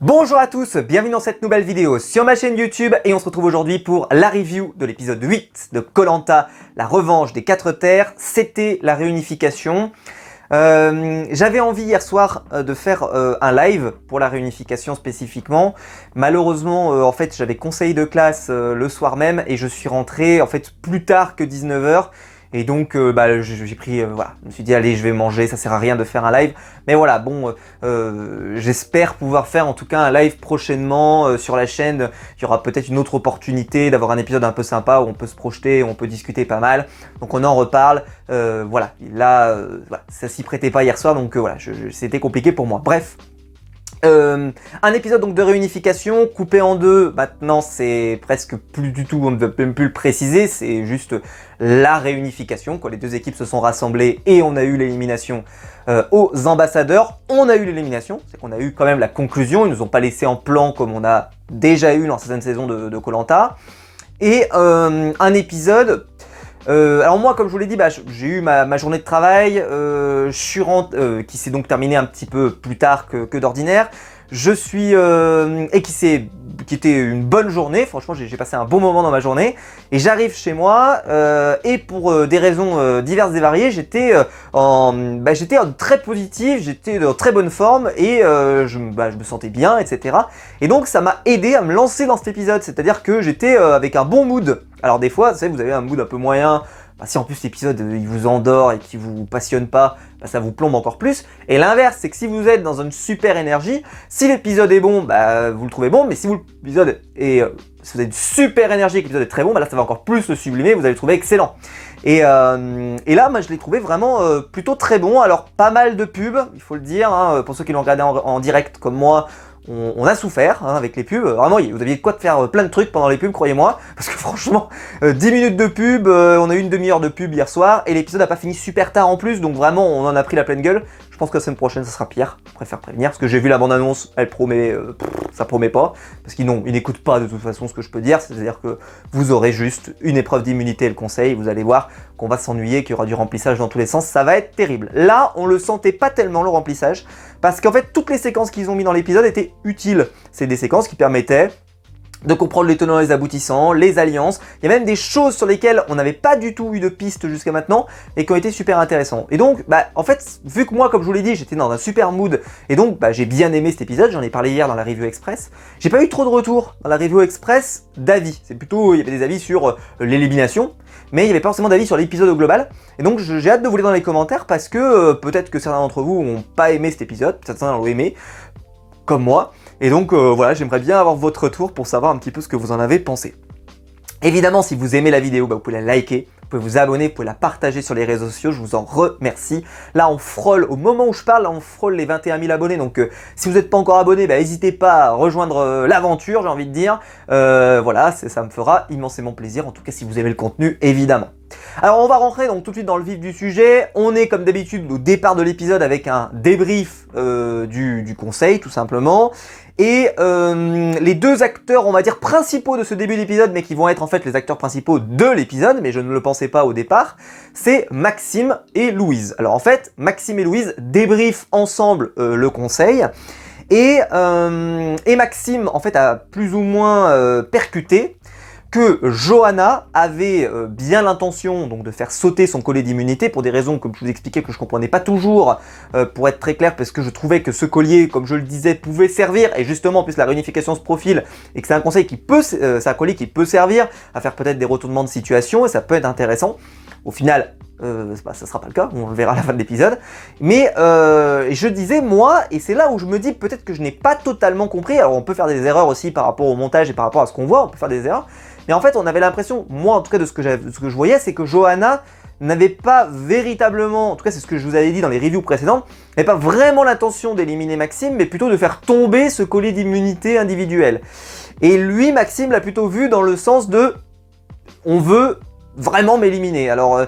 Bonjour à tous, bienvenue dans cette nouvelle vidéo sur ma chaîne YouTube et on se retrouve aujourd'hui pour la review de l'épisode 8 de Koh Lanta, la revanche des 4 terres. C'était la réunification. J'avais envie hier soir de faire un live pour la réunification spécifiquement. Malheureusement, en fait, j'avais conseil de classe le soir même et je suis rentré en fait plus tard que 19h. Et donc, j'ai pris, voilà, je me suis dit, allez, je vais manger, ça sert à rien de faire un live. Mais voilà, bon, j'espère pouvoir faire en tout cas un live prochainement sur la chaîne. Il y aura peut-être une autre opportunité d'avoir un épisode un peu sympa où on peut se projeter, où on peut discuter pas mal. Donc on en reparle. Voilà, là, voilà, ça s'y prêtait pas hier soir, donc voilà, c'était compliqué pour moi. Bref. Un épisode donc de réunification coupé en deux. Maintenant c'est presque plus du tout, on ne veut même plus le préciser, c'est juste la réunification quand les deux équipes se sont rassemblées et on a eu l'élimination aux ambassadeurs. On a eu l'élimination, c'est qu'on a eu quand même la conclusion, ils nous ont pas laissé en plan comme on a déjà eu dans certaines saisons de Koh Lanta. Et un épisode. Alors moi, comme je vous l'ai dit, j'ai eu ma journée de travail, qui s'est donc terminée un petit peu plus tard que d'ordinaire. Qui était une bonne journée. Franchement, j'ai passé un bon moment dans ma journée. Et j'arrive chez moi et pour des raisons diverses et variées, j'étais très positif, j'étais en très bonne forme et je me sentais bien, etc. Et donc ça m'a aidé à me lancer dans cet épisode. C'est-à-dire que j'étais avec un bon mood. Alors des fois, vous savez, vous avez un mood un peu moyen. Si en plus l'épisode il vous endort et qu'il vous passionne pas, ça vous plombe encore plus. Et l'inverse, c'est que si vous êtes dans une super énergie, si l'épisode est bon, vous le trouvez bon, mais si l'épisode est, si vous avez une super énergie et que l'épisode est très bon, là ça va encore plus le sublimer, vous allez le trouver excellent. Et là, moi je l'ai trouvé vraiment plutôt très bon. Alors pas mal de pubs, il faut le dire, hein, pour ceux qui l'ont regardé en direct comme moi. On a souffert avec les pubs, vraiment vous aviez de quoi de faire plein de trucs pendant les pubs, croyez-moi, parce que franchement, 10 minutes de pub, on a eu une demi-heure de pub hier soir, et l'épisode n'a pas fini super tard en plus, donc vraiment on en a pris la pleine gueule. Je pense que la semaine prochaine ça sera pire, je préfère prévenir, parce que j'ai vu la bande-annonce, elle promet, ça promet pas, parce qu'ils n'écoutent pas de toute façon ce que je peux dire, c'est-à-dire que vous aurez juste une épreuve d'immunité et le conseil, vous allez voir qu'on va s'ennuyer, qu'il y aura du remplissage dans tous les sens, ça va être terrible. Là, on le sentait pas tellement le remplissage, parce qu'en fait toutes les séquences qu'ils ont mis dans l'épisode étaient utiles. C'est des séquences qui permettaient de comprendre les tenants et les aboutissants, les alliances. Il y a même des choses sur lesquelles on n'avait pas du tout eu de piste jusqu'à maintenant et qui ont été super intéressants. Et donc, en fait, vu que moi, comme je vous l'ai dit, j'étais dans un super mood et donc j'ai bien aimé cet épisode, j'en ai parlé hier dans la review express, j'ai pas eu trop de retours dans la review express d'avis. C'est plutôt, il y avait des avis sur l'élimination, mais il n'y avait pas forcément d'avis sur l'épisode au global. Et donc, j'ai hâte de vous lire dans les commentaires parce que peut-être que certains d'entre vous n'ont pas aimé cet épisode, certains l'ont aimé, comme moi. Et donc voilà, j'aimerais bien avoir votre retour pour savoir un petit peu ce que vous en avez pensé. Évidemment, si vous aimez la vidéo, vous pouvez la liker, vous pouvez vous abonner, vous pouvez la partager sur les réseaux sociaux, je vous en remercie. Là, on frôle, au moment où je parle, on frôle les 21 000 abonnés, donc si vous n'êtes pas encore abonné, n'hésitez pas à rejoindre l'aventure, j'ai envie de dire. Voilà, ça me fera immensément plaisir, en tout cas si vous aimez le contenu, évidemment. Alors on va rentrer donc tout de suite dans le vif du sujet. On est comme d'habitude au départ de l'épisode avec un débrief du conseil tout simplement. Et les deux acteurs, on va dire, principaux de ce début d'épisode, mais qui vont être en fait les acteurs principaux de l'épisode, mais je ne le pensais pas au départ, c'est Maxime et Louise. Alors en fait, Maxime et Louise débriefent ensemble le conseil. Et Maxime en fait a plus ou moins percuté que Johanna avait bien l'intention donc de faire sauter son collier d'immunité pour des raisons, comme je vous expliquais, que je comprenais pas toujours, pour être très clair, parce que je trouvais que ce collier, comme je le disais, pouvait servir, et justement, en plus la réunification se profile, et que c'est un conseil qui peut, c'est un collier qui peut servir à faire peut-être des retournements de situation, et ça peut être intéressant. Au final, ça sera pas le cas, on le verra à la fin de l'épisode. Mais je disais, moi, et c'est là où je me dis peut-être que je n'ai pas totalement compris, alors on peut faire des erreurs aussi par rapport au montage et par rapport à ce qu'on voit, on peut faire des erreurs, mais en fait on avait l'impression, moi en tout cas de ce que je voyais, c'est que Johanna n'avait pas véritablement, en tout cas c'est ce que je vous avais dit dans les reviews précédentes, n'avait pas vraiment l'intention d'éliminer Maxime, mais plutôt de faire tomber ce collier d'immunité individuel. Et lui, Maxime, l'a plutôt vu dans le sens de « on veut vraiment m'éliminer ». Alors,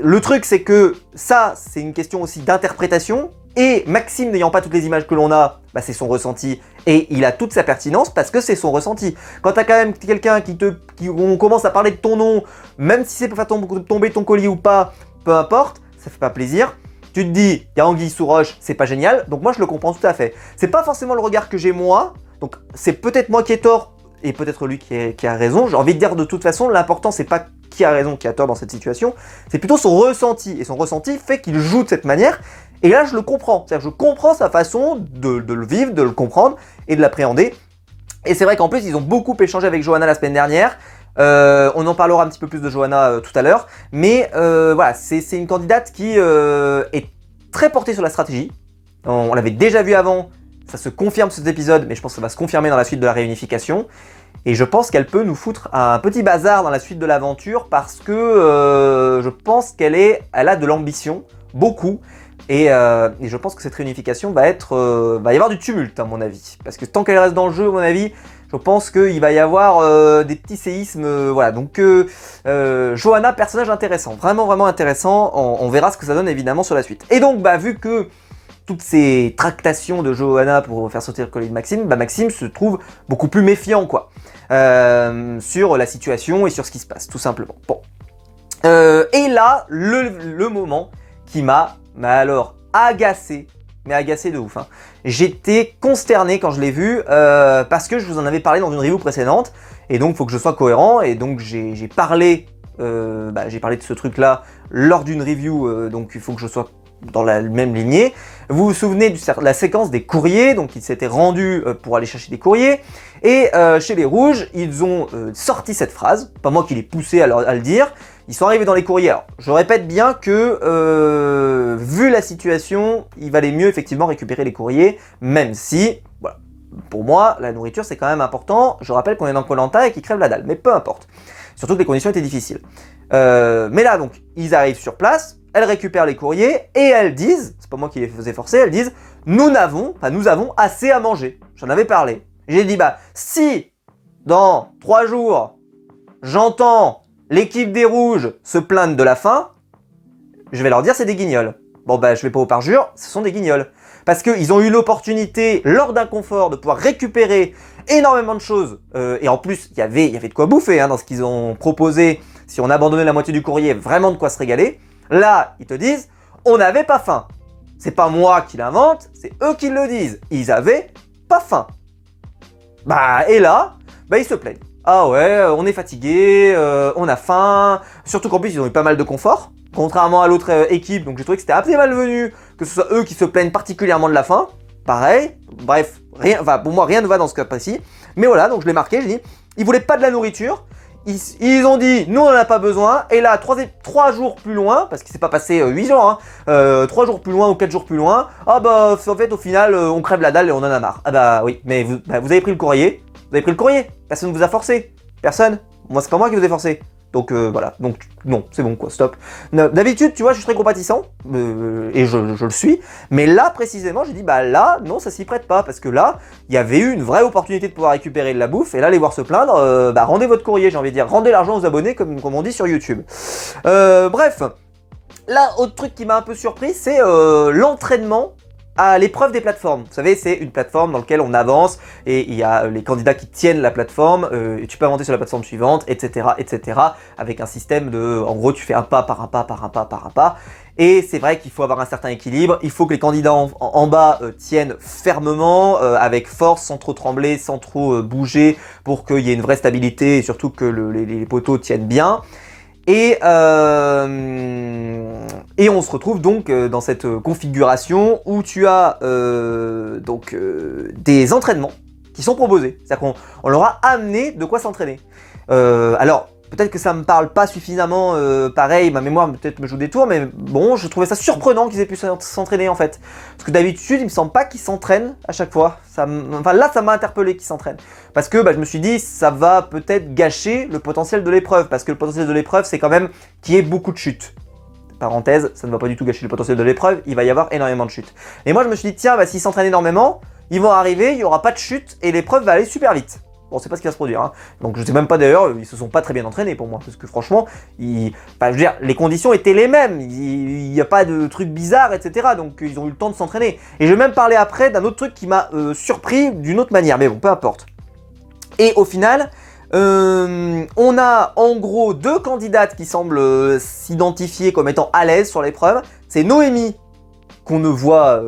le truc c'est que ça, c'est une question aussi d'interprétation, et Maxime n'ayant pas toutes les images que l'on a, c'est son ressenti, et il a toute sa pertinence parce que c'est son ressenti. Quand t'as quand même quelqu'un on commence à parler de ton nom, même si c'est pour faire tomber ton collier ou pas, peu importe, ça fait pas plaisir. tu te dis, il y a anguille sous roche, c'est pas génial, donc moi je le comprends tout à fait. C'est pas forcément le regard que j'ai moi, donc c'est peut-être moi qui ai tort, et peut-être lui qui a raison. J'ai envie de dire de toute façon, l'important c'est pas qui a raison, qui a tort dans cette situation, c'est plutôt son ressenti, et son ressenti fait qu'il joue de cette manière, et là je le comprends, c'est-à-dire je comprends sa façon de le vivre, de le comprendre, et de l'appréhender. Et c'est vrai qu'en plus ils ont beaucoup échangé avec Johanna la semaine dernière. On en parlera un petit peu plus de Johanna tout à l'heure, mais voilà, c'est une candidate qui est très portée sur la stratégie. On l'avait déjà vu avant, ça se confirme sur cet épisode, mais je pense que ça va se confirmer dans la suite de la réunification. Et je pense qu'elle peut nous foutre un petit bazar dans la suite de l'aventure parce que je pense qu'elle a de l'ambition, beaucoup. Et je pense que cette réunification va y avoir du tumulte à mon avis. Parce que tant qu'elle reste dans le jeu, à mon avis, je pense qu'il va y avoir des petits séismes. Voilà, donc Johanna, personnage intéressant, vraiment vraiment intéressant. On verra ce que ça donne évidemment sur la suite. Et donc, vu que toutes ces tractations de Johanna pour faire sortir le collier de Maxime, Maxime se trouve beaucoup plus méfiant quoi, sur la situation et sur ce qui se passe, tout simplement. Bon. Et là, le moment qui m'a alors agacé, mais agacé de ouf. Hein. J'étais consterné quand je l'ai vu parce que je vous en avais parlé dans une review précédente et donc il faut que je sois cohérent et donc j'ai parlé de ce truc là lors d'une review donc il faut que je sois dans la même lignée. Vous vous souvenez de la séquence des courriers, donc ils s'étaient rendus pour aller chercher des courriers, et chez les Rouges, ils ont sorti cette phrase, pas moi qui l'ai poussé à le dire, ils sont arrivés dans les courriers. Alors, je répète bien que, vu la situation, il valait mieux effectivement récupérer les courriers, même si, voilà, pour moi, la nourriture c'est quand même important, je rappelle qu'on est dans Koh-Lanta et qu'ils crèvent la dalle, mais peu importe, surtout que les conditions étaient difficiles. Mais là donc, ils arrivent sur place, elles récupèrent les courriers et elles disent, c'est pas moi qui les faisais forcer, elles disent nous avons assez à manger. J'en avais parlé. J'ai dit si dans 3 jours j'entends l'équipe des Rouges se plaindre de la faim, je vais leur dire c'est des guignols. Bon je vais pas au parjure, ce sont des guignols. Parce qu'ils ont eu l'opportunité lors d'un confort de pouvoir récupérer énormément de choses. Et en plus il y avait de quoi bouffer hein, dans ce qu'ils ont proposé. Si on abandonnait la moitié du courrier, vraiment de quoi se régaler. Là, ils te disent, on n'avait pas faim. C'est pas moi qui l'invente, c'est eux qui le disent. Ils avaient pas faim. Et là, ils se plaignent. Ah ouais, on est fatigué, on a faim. Surtout qu'en plus, ils ont eu pas mal de confort. Contrairement à l'autre équipe, donc j'ai trouvé que c'était assez malvenu que ce soit eux qui se plaignent particulièrement de la faim. Pareil, bref, pour moi, rien ne va dans ce cas précis. Mais voilà, donc je l'ai marqué, j'ai dit, ils voulaient pas de la nourriture. Ils ont dit, nous on en a pas besoin, et là, 3 jours plus loin, parce qu'il s'est pas passé 8 jours, 3 jours plus loin ou 4 jours plus loin, en fait, au final, on crève la dalle et on en a marre. Oui, mais vous avez pris le courrier, personne ne vous a forcé, personne, moi c'est pas moi qui vous ai forcé. Donc voilà, donc non, c'est bon quoi, stop. D'habitude, tu vois, je suis très compatissant, et je le suis, mais là précisément, j'ai dit, là, non, ça s'y prête pas, parce que là, il y avait eu une vraie opportunité de pouvoir récupérer de la bouffe, et là, les voir se plaindre, rendez votre courrier, j'ai envie de dire, rendez l'argent aux abonnés, comme on dit sur YouTube. Bref, là, autre truc qui m'a un peu surpris, c'est l'entraînement à l'épreuve des plateformes. Vous savez, c'est une plateforme dans laquelle on avance et il y a les candidats qui tiennent la plateforme et tu peux avancer sur la plateforme suivante, etc., etc. avec un système de, en gros, tu fais un pas par un pas par un pas par un pas. Et c'est vrai qu'il faut avoir un certain équilibre. Il faut que les candidats en bas tiennent fermement, avec force, sans trop trembler, sans trop bouger, pour qu'il y ait une vraie stabilité et surtout que les poteaux tiennent bien. Et on se retrouve donc dans cette configuration où tu as des entraînements qui sont proposés. C'est-à-dire qu'on leur a amené de quoi s'entraîner. Alors, peut-être que ça me parle pas suffisamment, pareil, ma mémoire peut-être me joue des tours, mais bon, je trouvais ça surprenant qu'ils aient pu s'entraîner en fait. Parce que d'habitude, il me semble pas qu'ils s'entraînent à chaque fois. Là, ça m'a interpellé qu'ils s'entraînent. Parce que je me suis dit, ça va peut-être gâcher le potentiel de l'épreuve. Parce que le potentiel de l'épreuve, c'est quand même qu'il y ait beaucoup de chutes. Parenthèse, ça ne va pas du tout gâcher le potentiel de l'épreuve, il va y avoir énormément de chutes. Et moi, je me suis dit, tiens, s'ils s'entraînent énormément, ils vont arriver, il n'y aura pas de chute et l'épreuve va aller super vite. Bon, c'est pas ce qui va se produire, hein. Donc je sais même pas d'ailleurs, ils se sont pas très bien entraînés pour moi, parce que franchement, je veux dire, les conditions étaient les mêmes, il n'y a pas de trucs bizarres, etc. Donc ils ont eu le temps de s'entraîner. Et je vais même parler après d'un autre truc qui m'a surpris d'une autre manière, mais bon, peu importe. Et au final, on a en gros 2 candidates qui semblent s'identifier comme étant à l'aise sur l'épreuve. C'est Noémie qu'on ne voit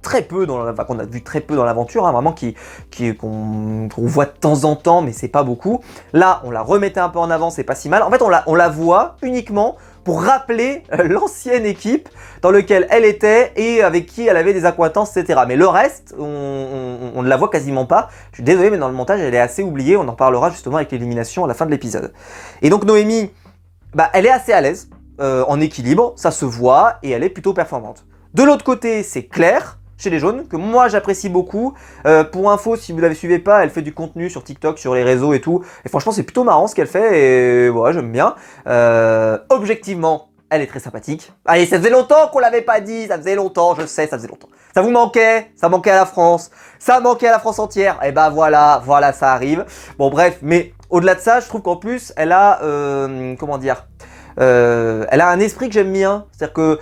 très peu qu'on a vu très peu dans l'aventure, hein, vraiment qu'on voit de temps en temps, mais c'est pas beaucoup. Là, on la remettait un peu en avant, c'est pas si mal. En fait, on la voit uniquement pour rappeler l'ancienne équipe dans laquelle elle était et avec qui elle avait des accointances, etc. Mais le reste, on ne la voit quasiment pas. Je suis désolé, mais dans le montage, elle est assez oubliée. On en parlera justement avec l'élimination à la fin de l'épisode. Et donc Noémie, bah, elle est assez à l'aise, en équilibre, ça se voit, et elle est plutôt performante. De l'autre côté, c'est Claire, chez les jaunes, que moi j'apprécie beaucoup. Pour info, si vous ne la suivez pas, elle fait du contenu sur TikTok, sur les réseaux et tout. Et franchement, c'est plutôt marrant ce qu'elle fait, et ouais, j'aime bien. Objectivement, elle est très sympathique. Allez, ça faisait longtemps qu'on l'avait pas dit, ça faisait longtemps, je sais, ça faisait longtemps. Ça vous manquait, ça manquait à la France, ça manquait à la France entière, et bah voilà, ça arrive. Bon bref, mais au-delà de ça, je trouve qu'en plus, elle a, comment dire, elle a un esprit que j'aime bien, c'est-à-dire que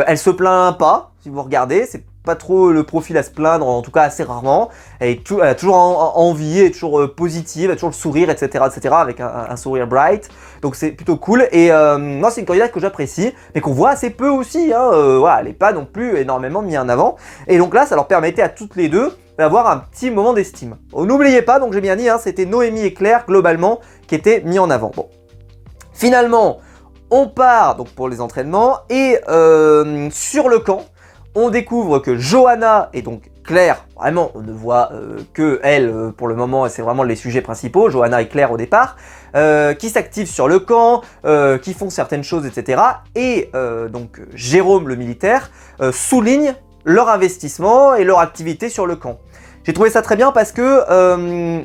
elle se plaint pas, si vous regardez, c'est pas trop le profil à se plaindre, en tout cas assez rarement. Elle a toujours envie, elle est toujours positive, elle a toujours le sourire, etc., avec un sourire bright. Donc c'est plutôt cool. Et moi, c'est une candidate que j'apprécie, mais qu'on voit assez peu aussi. Hein. Voilà, elle n'est pas non plus énormément mise en avant. Et donc là, ça leur permettait à toutes les deux d'avoir un petit moment d'estime. N'oubliez pas, donc j'ai bien dit, hein, c'était Noémie et Claire globalement qui étaient mis en avant. Bon, finalement, on part donc pour les entraînements et sur le camp, on découvre que Johanna et donc Claire, vraiment on ne voit que elle pour le moment, et c'est vraiment les sujets principaux, Johanna et Claire au départ, qui s'activent sur le camp, qui font certaines choses, etc. Et donc Jérôme le militaire souligne leur investissement et leur activité sur le camp. J'ai trouvé ça très bien parce que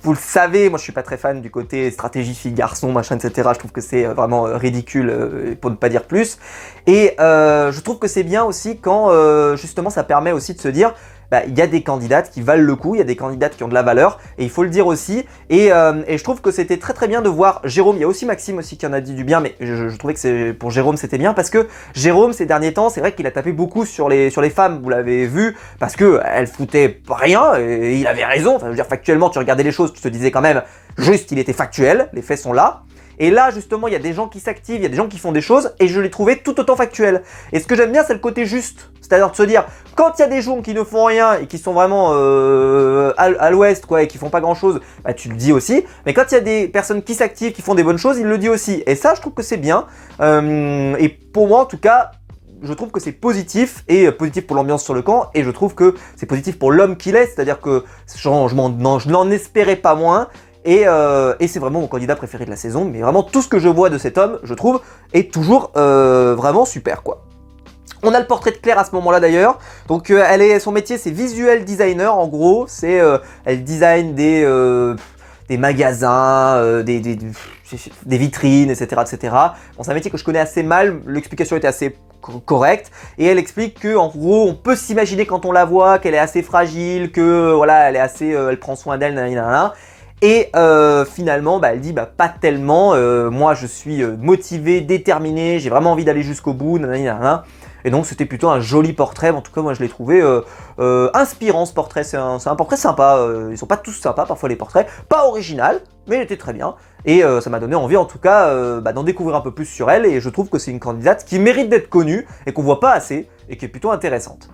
vous le savez, moi je suis pas très fan du côté stratégie fille-garçon, machin, etc. Je trouve que c'est vraiment ridicule, pour ne pas dire plus. Et je trouve que c'est bien aussi quand justement ça permet aussi de se dire, bah, il y a des candidates qui valent le coup, il y a des candidates qui ont de la valeur, et il faut le dire aussi. Et je trouve que c'était très très bien de voir Jérôme, il y a aussi Maxime aussi qui en a dit du bien, mais je trouvais que pour Jérôme c'était bien, parce que Jérôme ces derniers temps, c'est vrai qu'il a tapé beaucoup sur les femmes, vous l'avez vu, parce que elles foutaient rien, et il avait raison, enfin je veux dire factuellement tu regardais les choses, tu te disais quand même, juste il était factuel, les faits sont là. Et là, justement, il y a des gens qui s'activent, il y a des gens qui font des choses, et je les trouvais tout autant factuels. Et ce que j'aime bien, c'est le côté juste. C'est-à-dire de se dire, quand il y a des gens qui ne font rien, et qui sont vraiment à l'ouest, quoi, et qui font pas grand-chose, bah, tu le dis aussi. Mais quand il y a des personnes qui s'activent, qui font des bonnes choses, il le dit aussi. Et ça, je trouve que c'est bien. Et pour moi, en tout cas, je trouve que c'est positif, et positif pour l'ambiance sur le camp, et je trouve que c'est positif pour l'homme qu'il est, c'est-à-dire que je n'en espérais pas moins. Et c'est vraiment mon candidat préféré de la saison, mais vraiment tout ce que je vois de cet homme, je trouve, est toujours vraiment super, quoi. On a le portrait de Claire à ce moment-là d'ailleurs, donc son métier c'est visual designer en gros, elle design des magasins, des vitrines, etc. Bon, c'est un métier que je connais assez mal, l'explication était assez correcte, et elle explique que en gros on peut s'imaginer quand on la voit qu'elle est assez fragile, que voilà elle prend soin d'elle, nanana. Et finalement, bah, elle dit bah, pas tellement, moi je suis motivé, déterminé, j'ai vraiment envie d'aller jusqu'au bout, nanana. Et donc c'était plutôt un joli portrait, en tout cas moi je l'ai trouvé inspirant ce portrait, c'est un portrait sympa, ils sont pas tous sympas parfois les portraits, pas original, mais il était très bien. Et ça m'a donné envie en tout cas d'en découvrir un peu plus sur elle, et je trouve que c'est une candidate qui mérite d'être connue, et qu'on voit pas assez, et qui est plutôt intéressante.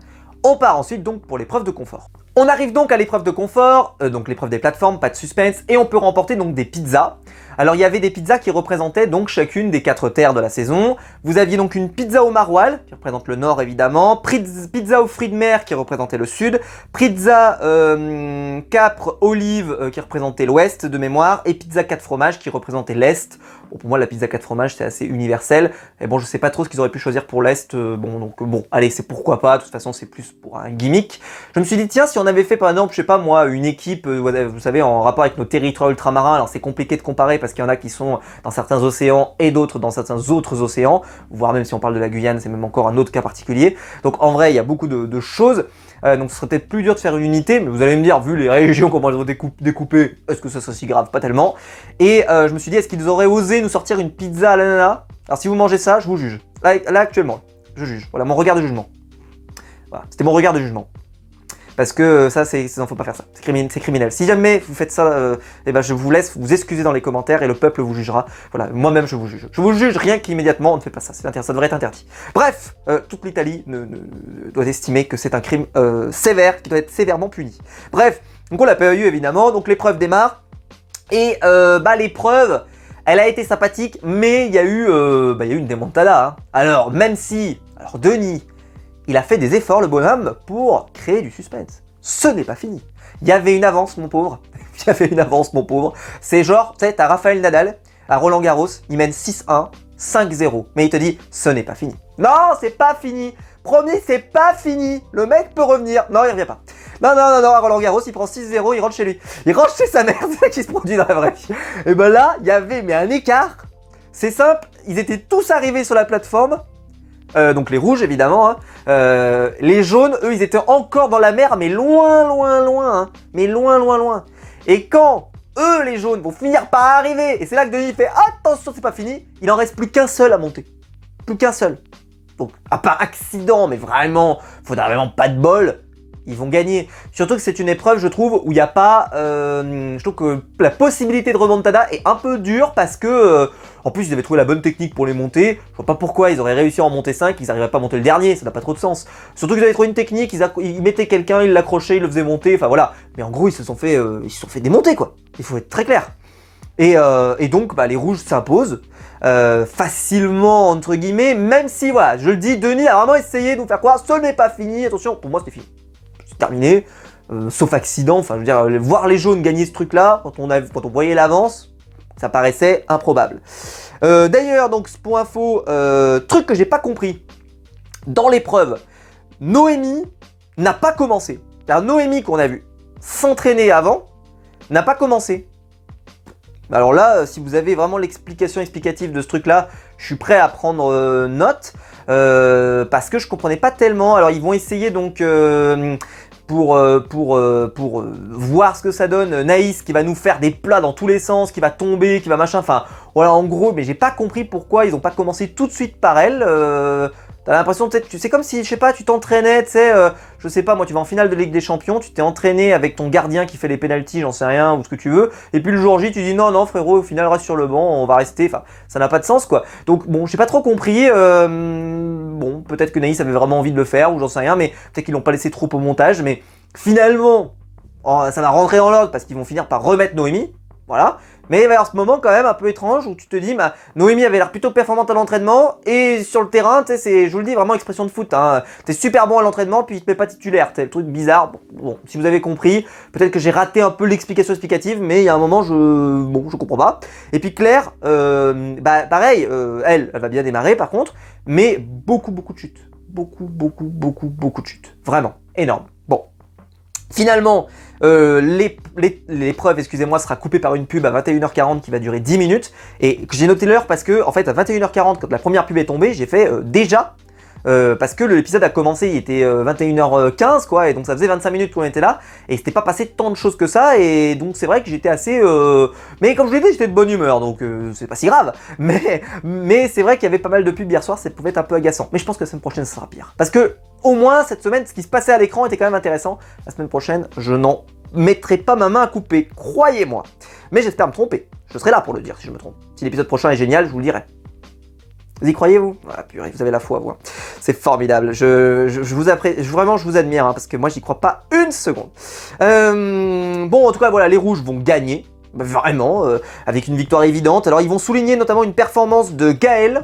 On part ensuite donc pour l'épreuve de confort. On arrive donc à l'épreuve de confort, donc l'épreuve des plateformes, pas de suspense, et on peut remporter donc des pizzas. Alors il y avait des pizzas qui représentaient donc chacune des 4 terres de la saison. Vous aviez donc une pizza au maroilles, qui représente le nord évidemment, pizza aux fruits de mer qui représentait le sud, pizza capre olive qui représentait l'ouest de mémoire, et pizza 4 fromages qui représentait l'est. Bon, pour moi la pizza 4 fromages c'est assez universel, et bon je sais pas trop ce qu'ils auraient pu choisir pour l'est, bon allez c'est pourquoi pas, de toute façon c'est plus pour un gimmick. Je me suis dit tiens si on avait fait par exemple je sais pas moi une équipe, vous savez en rapport avec nos territoires ultramarins, alors c'est compliqué de comparer parce qu'il y en a qui sont dans certains océans et d'autres dans certains autres océans, voire même si on parle de la Guyane c'est même encore un autre cas particulier, donc en vrai il y a beaucoup de choses. Donc ce serait peut-être plus dur de faire une unité, mais vous allez me dire, vu les régions, comment elles ont découpées, est-ce que ça serait si grave? Pas tellement. Et je me suis dit, est-ce qu'ils auraient osé nous sortir une pizza à l'ananas? Alors si vous mangez ça, je vous juge. Là actuellement, je juge. Voilà mon regard de jugement. Voilà, c'était mon regard de jugement. parce que ça, faut pas faire ça. C'est criminel. Si jamais vous faites ça, eh ben je vous laisse vous excuser dans les commentaires et le peuple vous jugera. Voilà, moi-même je vous juge. Je vous juge rien qu'immédiatement, on ne fait pas ça. Ça devrait être interdit. Bref, toute l'Italie doit estimer que c'est un crime sévère qui doit être sévèrement puni. Bref, donc on l'a pas eu évidemment. Donc l'épreuve démarre et l'épreuve, elle a été sympathique, mais il y a eu une démontada. Hein. Alors même si, Denis, il a fait des efforts, le bonhomme, pour créer du suspense. Ce n'est pas fini. Il y avait une avance, mon pauvre. Il y avait une avance, mon pauvre. C'est genre, tu sais, t'as Rafael Nadal à Roland Garros, il mène 6-1, 5-0. Mais il te dit, ce n'est pas fini. Non, c'est pas fini. Promis, c'est pas fini. Le mec peut revenir. Non, il revient pas. Non, à Roland Garros, il prend 6-0, il rentre chez lui. Il rentre chez sa mère, c'est ça qui se produit dans la vraie vie. Et ben là, il y avait un écart. C'est simple, ils étaient tous arrivés sur la plateforme. Donc les rouges évidemment, hein. Les jaunes, eux, ils étaient encore dans la mer, mais loin, hein. Mais loin. Et quand eux, les jaunes, vont finir par arriver, et c'est là que Denis fait attention, c'est pas fini, il en reste plus qu'un seul à monter. Plus qu'un seul. Donc, à part accident, mais vraiment, faudra vraiment pas de bol, ils vont gagner. Surtout que c'est une épreuve, je trouve, où il n'y a pas... je trouve que la possibilité de remontada est un peu dure parce que... en plus, ils avaient trouvé la bonne technique pour les monter. Je vois pas pourquoi ils auraient réussi à en monter 5, ils n'arriveraient pas à monter le dernier, ça n'a pas trop de sens. Surtout qu'ils avaient trouvé une technique, ils mettaient quelqu'un, ils l'accrochaient, ils le faisaient monter, enfin voilà. Mais en gros, ils se sont fait démonter, quoi. Il faut être très clair. Et donc, les rouges s'imposent. Facilement, entre guillemets, même si, voilà, je le dis, Denis a vraiment essayé de nous faire croire, ce n'est pas fini, attention, pour moi, c'était fini. C'est terminé, sauf accident, enfin, je veux dire, voir les jaunes gagner ce truc-là, quand on voyait l'avance, ça paraissait improbable. D'ailleurs, donc, pour info, truc que j'ai pas compris, dans l'épreuve, Noémie n'a pas commencé. Alors, Noémie, qu'on a vu s'entraîner avant, n'a pas commencé. Alors là, si vous avez vraiment l'explication explicative de ce truc-là, je suis prêt à prendre note, parce que je comprenais pas tellement. Alors ils vont essayer donc pour voir ce que ça donne, Naïs qui va nous faire des plats dans tous les sens, qui va tomber, qui va machin, enfin voilà en gros, mais j'ai pas compris pourquoi ils ont pas commencé tout de suite par elle. T'as l'impression peut-être, c'est comme si, je sais pas, tu t'entraînais, tu sais, je sais pas, moi tu vas en finale de Ligue des Champions, tu t'es entraîné avec ton gardien qui fait les pénaltys, j'en sais rien, ou ce que tu veux, et puis le jour J tu dis non frérot, au final reste sur le banc, on va rester, enfin ça n'a pas de sens quoi. Donc bon, j'ai pas trop compris, bon peut-être que Naïs avait vraiment envie de le faire, ou j'en sais rien, mais peut-être qu'ils l'ont pas laissé trop au montage, mais finalement, ça va rentrer dans l'ordre parce qu'ils vont finir par remettre Noémie, voilà. Mais il va y avoir ce moment quand même un peu étrange où tu te dis, Noémie avait l'air plutôt performante à l'entraînement et sur le terrain, tu sais, c'est, je vous le dis, vraiment expression de foot. Hein. T'es super bon à l'entraînement puis il te met pas titulaire. C'est le truc bizarre. Bon, si vous avez compris, peut-être que j'ai raté un peu l'explication explicative, mais il y a un moment, je comprends pas. Et puis Claire, pareil, elle va bien démarrer par contre, mais beaucoup de chutes. Beaucoup de chutes. Vraiment, énorme. Bon. Finalement, l'épreuve, excusez-moi, sera coupée par une pub à 21h40 qui va durer 10 minutes. Et j'ai noté l'heure parce que, en fait, à 21h40, quand la première pub est tombée, j'ai fait déjà, parce que l'épisode a commencé, il était 21h15, quoi, et donc ça faisait 25 minutes qu'on était là, et c'était pas passé tant de choses que ça, et donc c'est vrai que j'étais assez... Mais comme je l'ai dit, j'étais de bonne humeur, donc c'est pas si grave. Mais c'est vrai qu'il y avait pas mal de pubs hier soir, ça pouvait être un peu agaçant. Mais je pense que la semaine prochaine, ça sera pire. Parce que, au moins, cette semaine, ce qui se passait à l'écran était quand même intéressant. La semaine prochaine, je n'en mettrai pas ma main à couper, croyez-moi. Mais j'espère me tromper. Je serai là pour le dire si je me trompe. Si l'épisode prochain est génial, je vous le dirai. Vous y croyez, vous? Ah purée, vous avez la foi, vous. Hein. C'est formidable. Vraiment, je vous admire, hein, parce que moi, j'y crois pas une seconde. Bon, en tout cas, voilà, les rouges vont gagner. Vraiment, avec une victoire évidente. Alors, ils vont souligner notamment une performance de Gaëlle,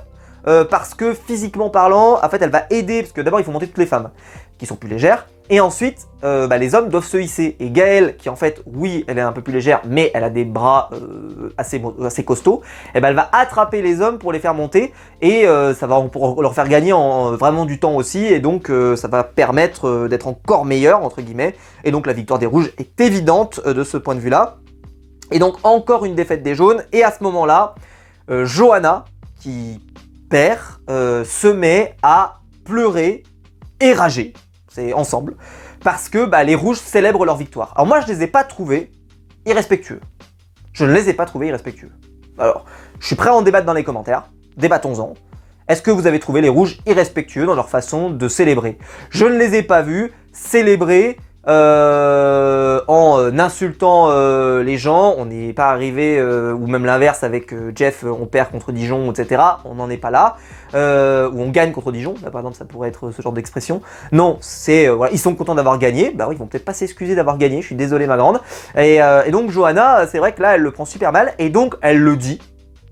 parce que physiquement parlant, en fait, elle va aider, parce que d'abord, il faut monter toutes les femmes, qui sont plus légères, et ensuite, les hommes doivent se hisser. Et Gaëlle, qui en fait, oui, elle est un peu plus légère, mais elle a des bras assez costauds, et ben elle va attraper les hommes pour les faire monter, et ça va leur faire gagner vraiment du temps aussi, et donc ça va permettre d'être encore meilleur, entre guillemets, et donc la victoire des rouges est évidente de ce point de vue-là. Et donc encore une défaite des jaunes, et à ce moment-là, Johanna, qui perd, se met à pleurer et rager, c'est ensemble, parce que les rouges célèbrent leur victoire. Alors moi je les ai pas trouvés irrespectueux. Je ne les ai pas trouvés irrespectueux. Alors, je suis prêt à en débattre dans les commentaires, débattons-en. Est-ce que vous avez trouvé les rouges irrespectueux dans leur façon de célébrer? Je ne les ai pas vus célébrer en insultant les gens. On n'est pas arrivé, ou même l'inverse avec Jeff, on perd contre Dijon, etc. On n'en est pas là. Ou on gagne contre Dijon, là, par exemple, ça pourrait être ce genre d'expression. Non, c'est voilà, ils sont contents d'avoir gagné. Bah oui, ils vont peut-être pas s'excuser d'avoir gagné. Je suis désolé, ma grande. Et donc Johanna, c'est vrai que là, elle le prend super mal, et donc elle le dit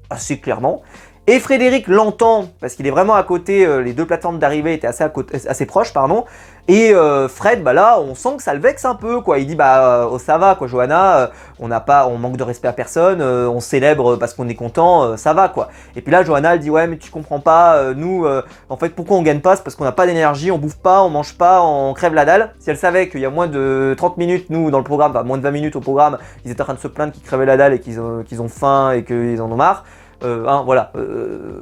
assez clairement. Et Frédéric l'entend, parce qu'il est vraiment à côté, les deux plateformes d'arrivée étaient assez proches, pardon. Et Fred, bah là, on sent que ça le vexe un peu, quoi. Il dit, bah, ça va, quoi, Johanna, on manque de respect à personne, on célèbre parce qu'on est content, ça va, quoi. Et puis là, Johanna, elle dit, ouais, mais tu comprends pas, nous, en fait, pourquoi on gagne pas, c'est parce qu'on n'a pas d'énergie, on bouffe pas, on mange pas, on crève la dalle. Si elle savait qu'il y a moins de 30 minutes, nous, dans le programme, enfin, moins de 20 minutes au programme, ils étaient en train de se plaindre qu'ils crevaient la dalle et qu'ils ont faim et qu'ils en ont marre. Voilà,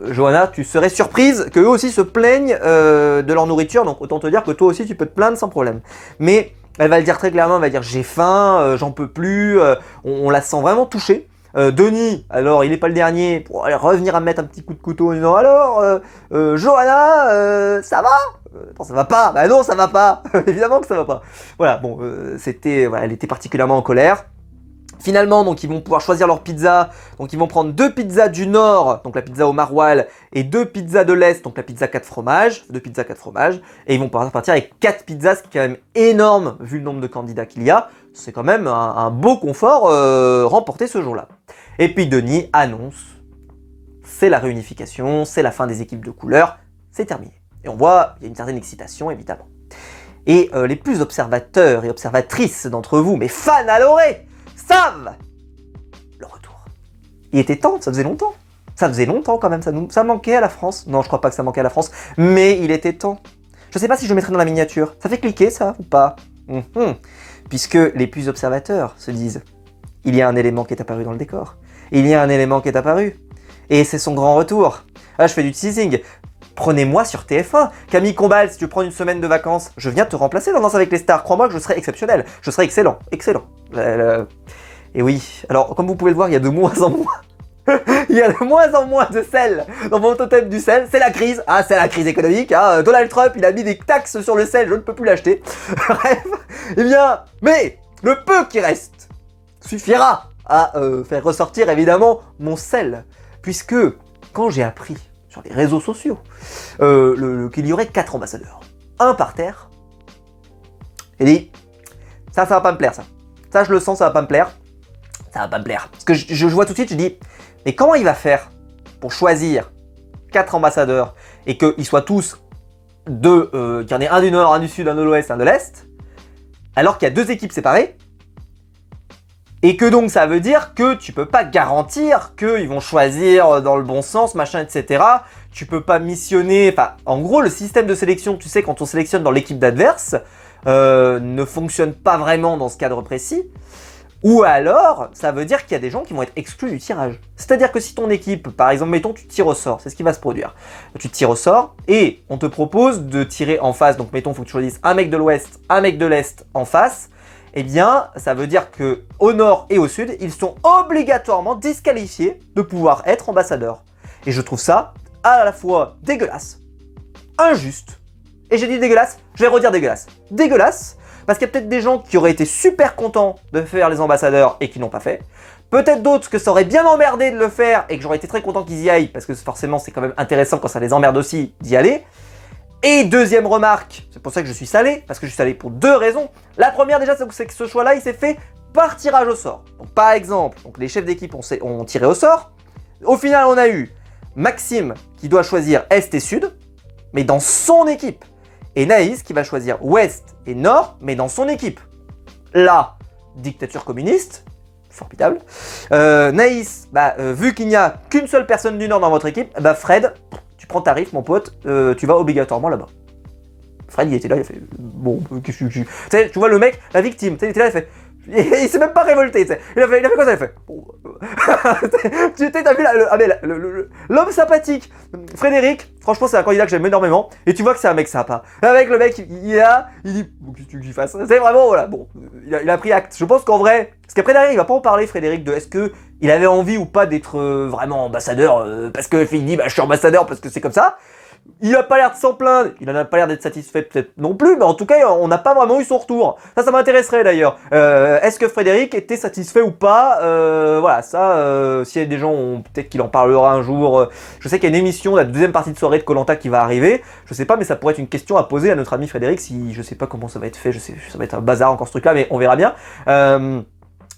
Johanna, tu serais surprise qu'eux aussi se plaignent de leur nourriture, donc autant te dire que toi aussi tu peux te plaindre sans problème. Mais elle va le dire très clairement, elle va dire j'ai faim, j'en peux plus, on la sent vraiment touchée. Denis, alors il est pas le dernier, pour aller revenir à me mettre un petit coup de couteau en disant alors, Johanna, ça va non, ça va pas, bah non ça va pas, évidemment que ça va pas. Voilà, bon, voilà, elle était particulièrement en colère. Finalement, donc ils vont pouvoir choisir leur pizza. Donc ils vont prendre 2 pizzas du Nord, donc la pizza au maroilles, et 2 pizzas de l'Est, donc la pizza 4 fromages, 2 pizzas 4 fromages, et ils vont pouvoir partir avec 4 pizzas, ce qui est quand même énorme vu le nombre de candidats qu'il y a. C'est quand même un beau confort remporté ce jour-là. Et puis Denis annonce, c'est la réunification, c'est la fin des équipes de couleur, c'est terminé. Et on voit, il y a une certaine excitation évidemment. Et les plus observateurs et observatrices d'entre vous, mes fans à l'orée, savent le retour. Il était temps, ça faisait longtemps. Ça faisait longtemps quand même, ça manquait à la France. Non, je crois pas que ça manquait à la France, mais il était temps. Je sais pas si je le mettrai dans la miniature. Ça fait cliquer ça ou pas? Puisque les plus observateurs se disent, il y a un élément qui est apparu dans le décor. Il y a un élément qui est apparu. Et c'est son grand retour. Là, je fais du teasing. Prenez-moi sur TF1. Camille Combal, si tu prends une semaine de vacances, je viens te remplacer dans Danse avec les stars. Crois-moi que je serai exceptionnel. Je serai excellent. Excellent. Et oui, alors comme vous pouvez le voir, il y a de moins en moins. Il y a de moins en moins de sel dans mon totem du sel. C'est la crise. Ah, c'est la crise économique. Hein. Donald Trump, il a mis des taxes sur le sel. Je ne peux plus l'acheter. Bref. Eh bien, mais le peu qui reste suffira à faire ressortir évidemment mon sel. Puisque quand j'ai appris sur les réseaux sociaux qu'il y aurait 4 ambassadeurs, un par terre, et dit ça va pas me plaire ça. Ça je le sens, ça va pas me plaire. Ça va pas me plaire. Parce que je vois tout de suite, je dis mais comment il va faire pour choisir 4 ambassadeurs et qu'ils soient tous qu'il y en ait un du nord, un du sud, un de l'ouest, un de l'est, alors qu'il y a 2 équipes séparées. Et que donc ça veut dire que tu peux pas garantir qu'ils vont choisir dans le bon sens, machin, etc. Tu peux pas missionner... Enfin, en gros, le système de sélection, tu sais, quand on sélectionne dans l'équipe d'adverse, ne fonctionne pas vraiment dans ce cadre précis. Ou alors, ça veut dire qu'il y a des gens qui vont être exclus du tirage. C'est-à-dire que si ton équipe, par exemple, mettons, tu tires au sort, c'est ce qui va se produire. Tu tires au sort et on te propose de tirer en face. Donc, mettons, il faut que tu choisisses un mec de l'ouest, un mec de l'est en face. Eh bien, ça veut dire que au nord et au sud, ils sont obligatoirement disqualifiés de pouvoir être ambassadeurs. Et je trouve ça à la fois dégueulasse, injuste, et j'ai dit dégueulasse, je vais redire dégueulasse. Dégueulasse, parce qu'il y a peut-être des gens qui auraient été super contents de faire les ambassadeurs et qui n'ont pas fait. Peut-être d'autres que ça aurait bien emmerdé de le faire et que j'aurais été très content qu'ils y aillent, parce que forcément c'est quand même intéressant quand ça les emmerde aussi d'y aller. Et deuxième remarque, c'est pour ça que je suis salé, parce que je suis salé pour 2 raisons. La première déjà, c'est que ce choix-là, il s'est fait par tirage au sort. Donc par exemple, les chefs d'équipe ont tiré au sort. Au final, on a eu Maxime qui doit choisir Est et Sud, mais dans son équipe. Et Naïs qui va choisir Ouest et Nord, mais dans son équipe. Là, dictature communiste, formidable. Naïs, vu qu'il n'y a qu'une seule personne du Nord dans votre équipe, Fred... Tu prends tarif, mon pote, tu vas obligatoirement là-bas. Fred, il était là, il a fait... Bon, tu vois le mec, la victime, il était là, il fait... Il s'est même pas révolté, tu sais. Il a fait quoi ça, il a fait... Bon, t'as vu l'homme sympathique, Frédéric, franchement c'est un candidat que j'aime énormément, et tu vois que c'est un mec sympa. Avec le mec, il dit, qu'est-ce que tu veux que j'y fasse? C'est vraiment, voilà, bon, il a pris acte. Je pense qu'en vrai, parce qu'après derrière, il va pas en parler, Frédéric, de est-ce que il avait envie ou pas d'être vraiment ambassadeur, parce que il dit, je suis ambassadeur parce que c'est comme ça. Il a pas l'air de s'en plaindre, il en a pas l'air d'être satisfait peut-être non plus, mais en tout cas, on n'a pas vraiment eu son retour. Ça m'intéresserait d'ailleurs. Est-ce que Frédéric était satisfait ou pas? Voilà, ça, s'il y a des gens, peut-être qu'il en parlera un jour. Je sais qu'il y a une émission, la deuxième partie de soirée de Koh-Lanta qui va arriver. Je sais pas, mais ça pourrait être une question à poser à notre ami Frédéric, si je sais pas comment ça va être fait, je sais, ça va être un bazar encore ce truc-là, mais on verra bien.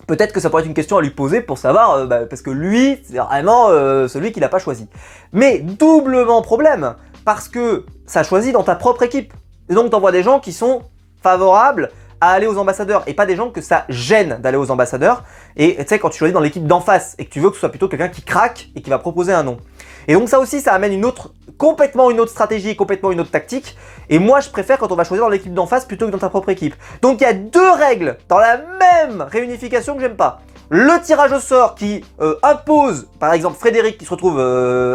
Peut-être que ça pourrait être une question à lui poser pour savoir, parce que lui, c'est vraiment celui qu'il n'a pas choisi. Mais doublement problème, parce que ça choisit dans ta propre équipe. Et donc t'envoies des gens qui sont favorables à aller aux ambassadeurs, et pas des gens que ça gêne d'aller aux ambassadeurs. Et tu sais, quand tu choisis dans l'équipe d'en face, et que tu veux que ce soit plutôt quelqu'un qui craque et qui va proposer un nom. Et donc ça aussi, ça amène complètement une autre stratégie, complètement une autre tactique. Et moi, je préfère quand on va choisir dans l'équipe d'en face plutôt que dans ta propre équipe. Donc il y a deux règles dans la même réunification que j'aime pas. Le tirage au sort qui impose, par exemple, Frédéric qui se retrouve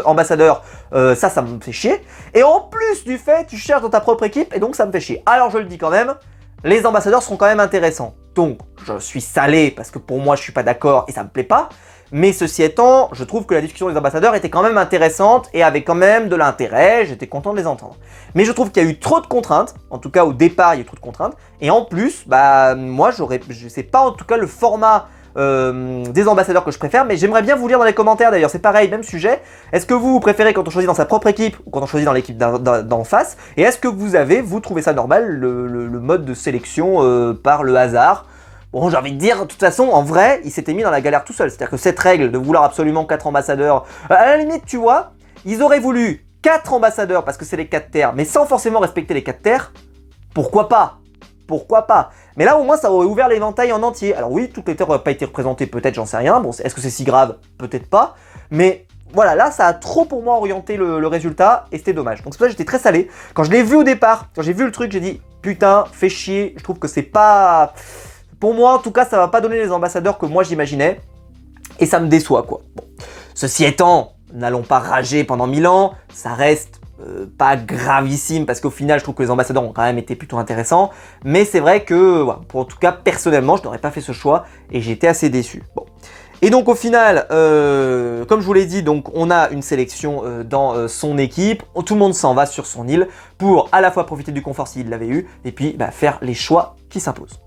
ambassadeur, ça me fait chier. Et en plus du fait, tu cherches dans ta propre équipe et donc ça me fait chier. Alors je le dis quand même, les ambassadeurs seront quand même intéressants. Donc je suis salé parce que pour moi je suis pas d'accord et ça me plaît pas. Mais ceci étant, je trouve que la discussion des ambassadeurs était quand même intéressante et avait quand même de l'intérêt, j'étais content de les entendre. Mais je trouve qu'il y a eu trop de contraintes, en tout cas au départ il y a eu trop de contraintes, et en plus, moi je sais pas en tout cas le format des ambassadeurs que je préfère, mais j'aimerais bien vous lire dans les commentaires d'ailleurs, c'est pareil, même sujet. Est-ce que vous préférez quand on choisit dans sa propre équipe ou quand on choisit dans l'équipe d'en face? Et est-ce que vous trouvez ça normal, le mode de sélection par le hasard? Bon, j'ai envie de dire, de toute façon, en vrai, il s'était mis dans la galère tout seul. C'est-à-dire que cette règle de vouloir absolument 4 ambassadeurs, à la limite, tu vois, ils auraient voulu 4 ambassadeurs parce que c'est les 4 terres, mais sans forcément respecter les 4 terres. Pourquoi pas? Pourquoi pas? Mais là, au moins, ça aurait ouvert l'éventail en entier. Alors oui, toutes les terres n'auraient pas été représentées, peut-être, j'en sais rien. Bon, est-ce que c'est si grave? Peut-être pas. Mais voilà, là, ça a trop pour moi orienté le résultat, et c'était dommage. Donc c'est pour ça que j'étais très salé. Quand je l'ai vu au départ, quand j'ai vu le truc, j'ai dit, putain, fais chier, je trouve que c'est pas... Pour moi, en tout cas, ça va pas donner les ambassadeurs que moi j'imaginais. Et ça me déçoit, quoi. Bon. Ceci étant, n'allons pas rager pendant 1000 ans. Ça reste pas gravissime parce qu'au final, je trouve que les ambassadeurs ont quand même été plutôt intéressants. Mais c'est vrai que, voilà, en tout cas, personnellement, je n'aurais pas fait ce choix et j'étais assez déçu. Bon. Et donc au final, comme je vous l'ai dit, donc on a une sélection dans son équipe, tout le monde s'en va sur son île pour à la fois profiter du confort s'il l'avait eu, et puis faire les choix qui s'imposent.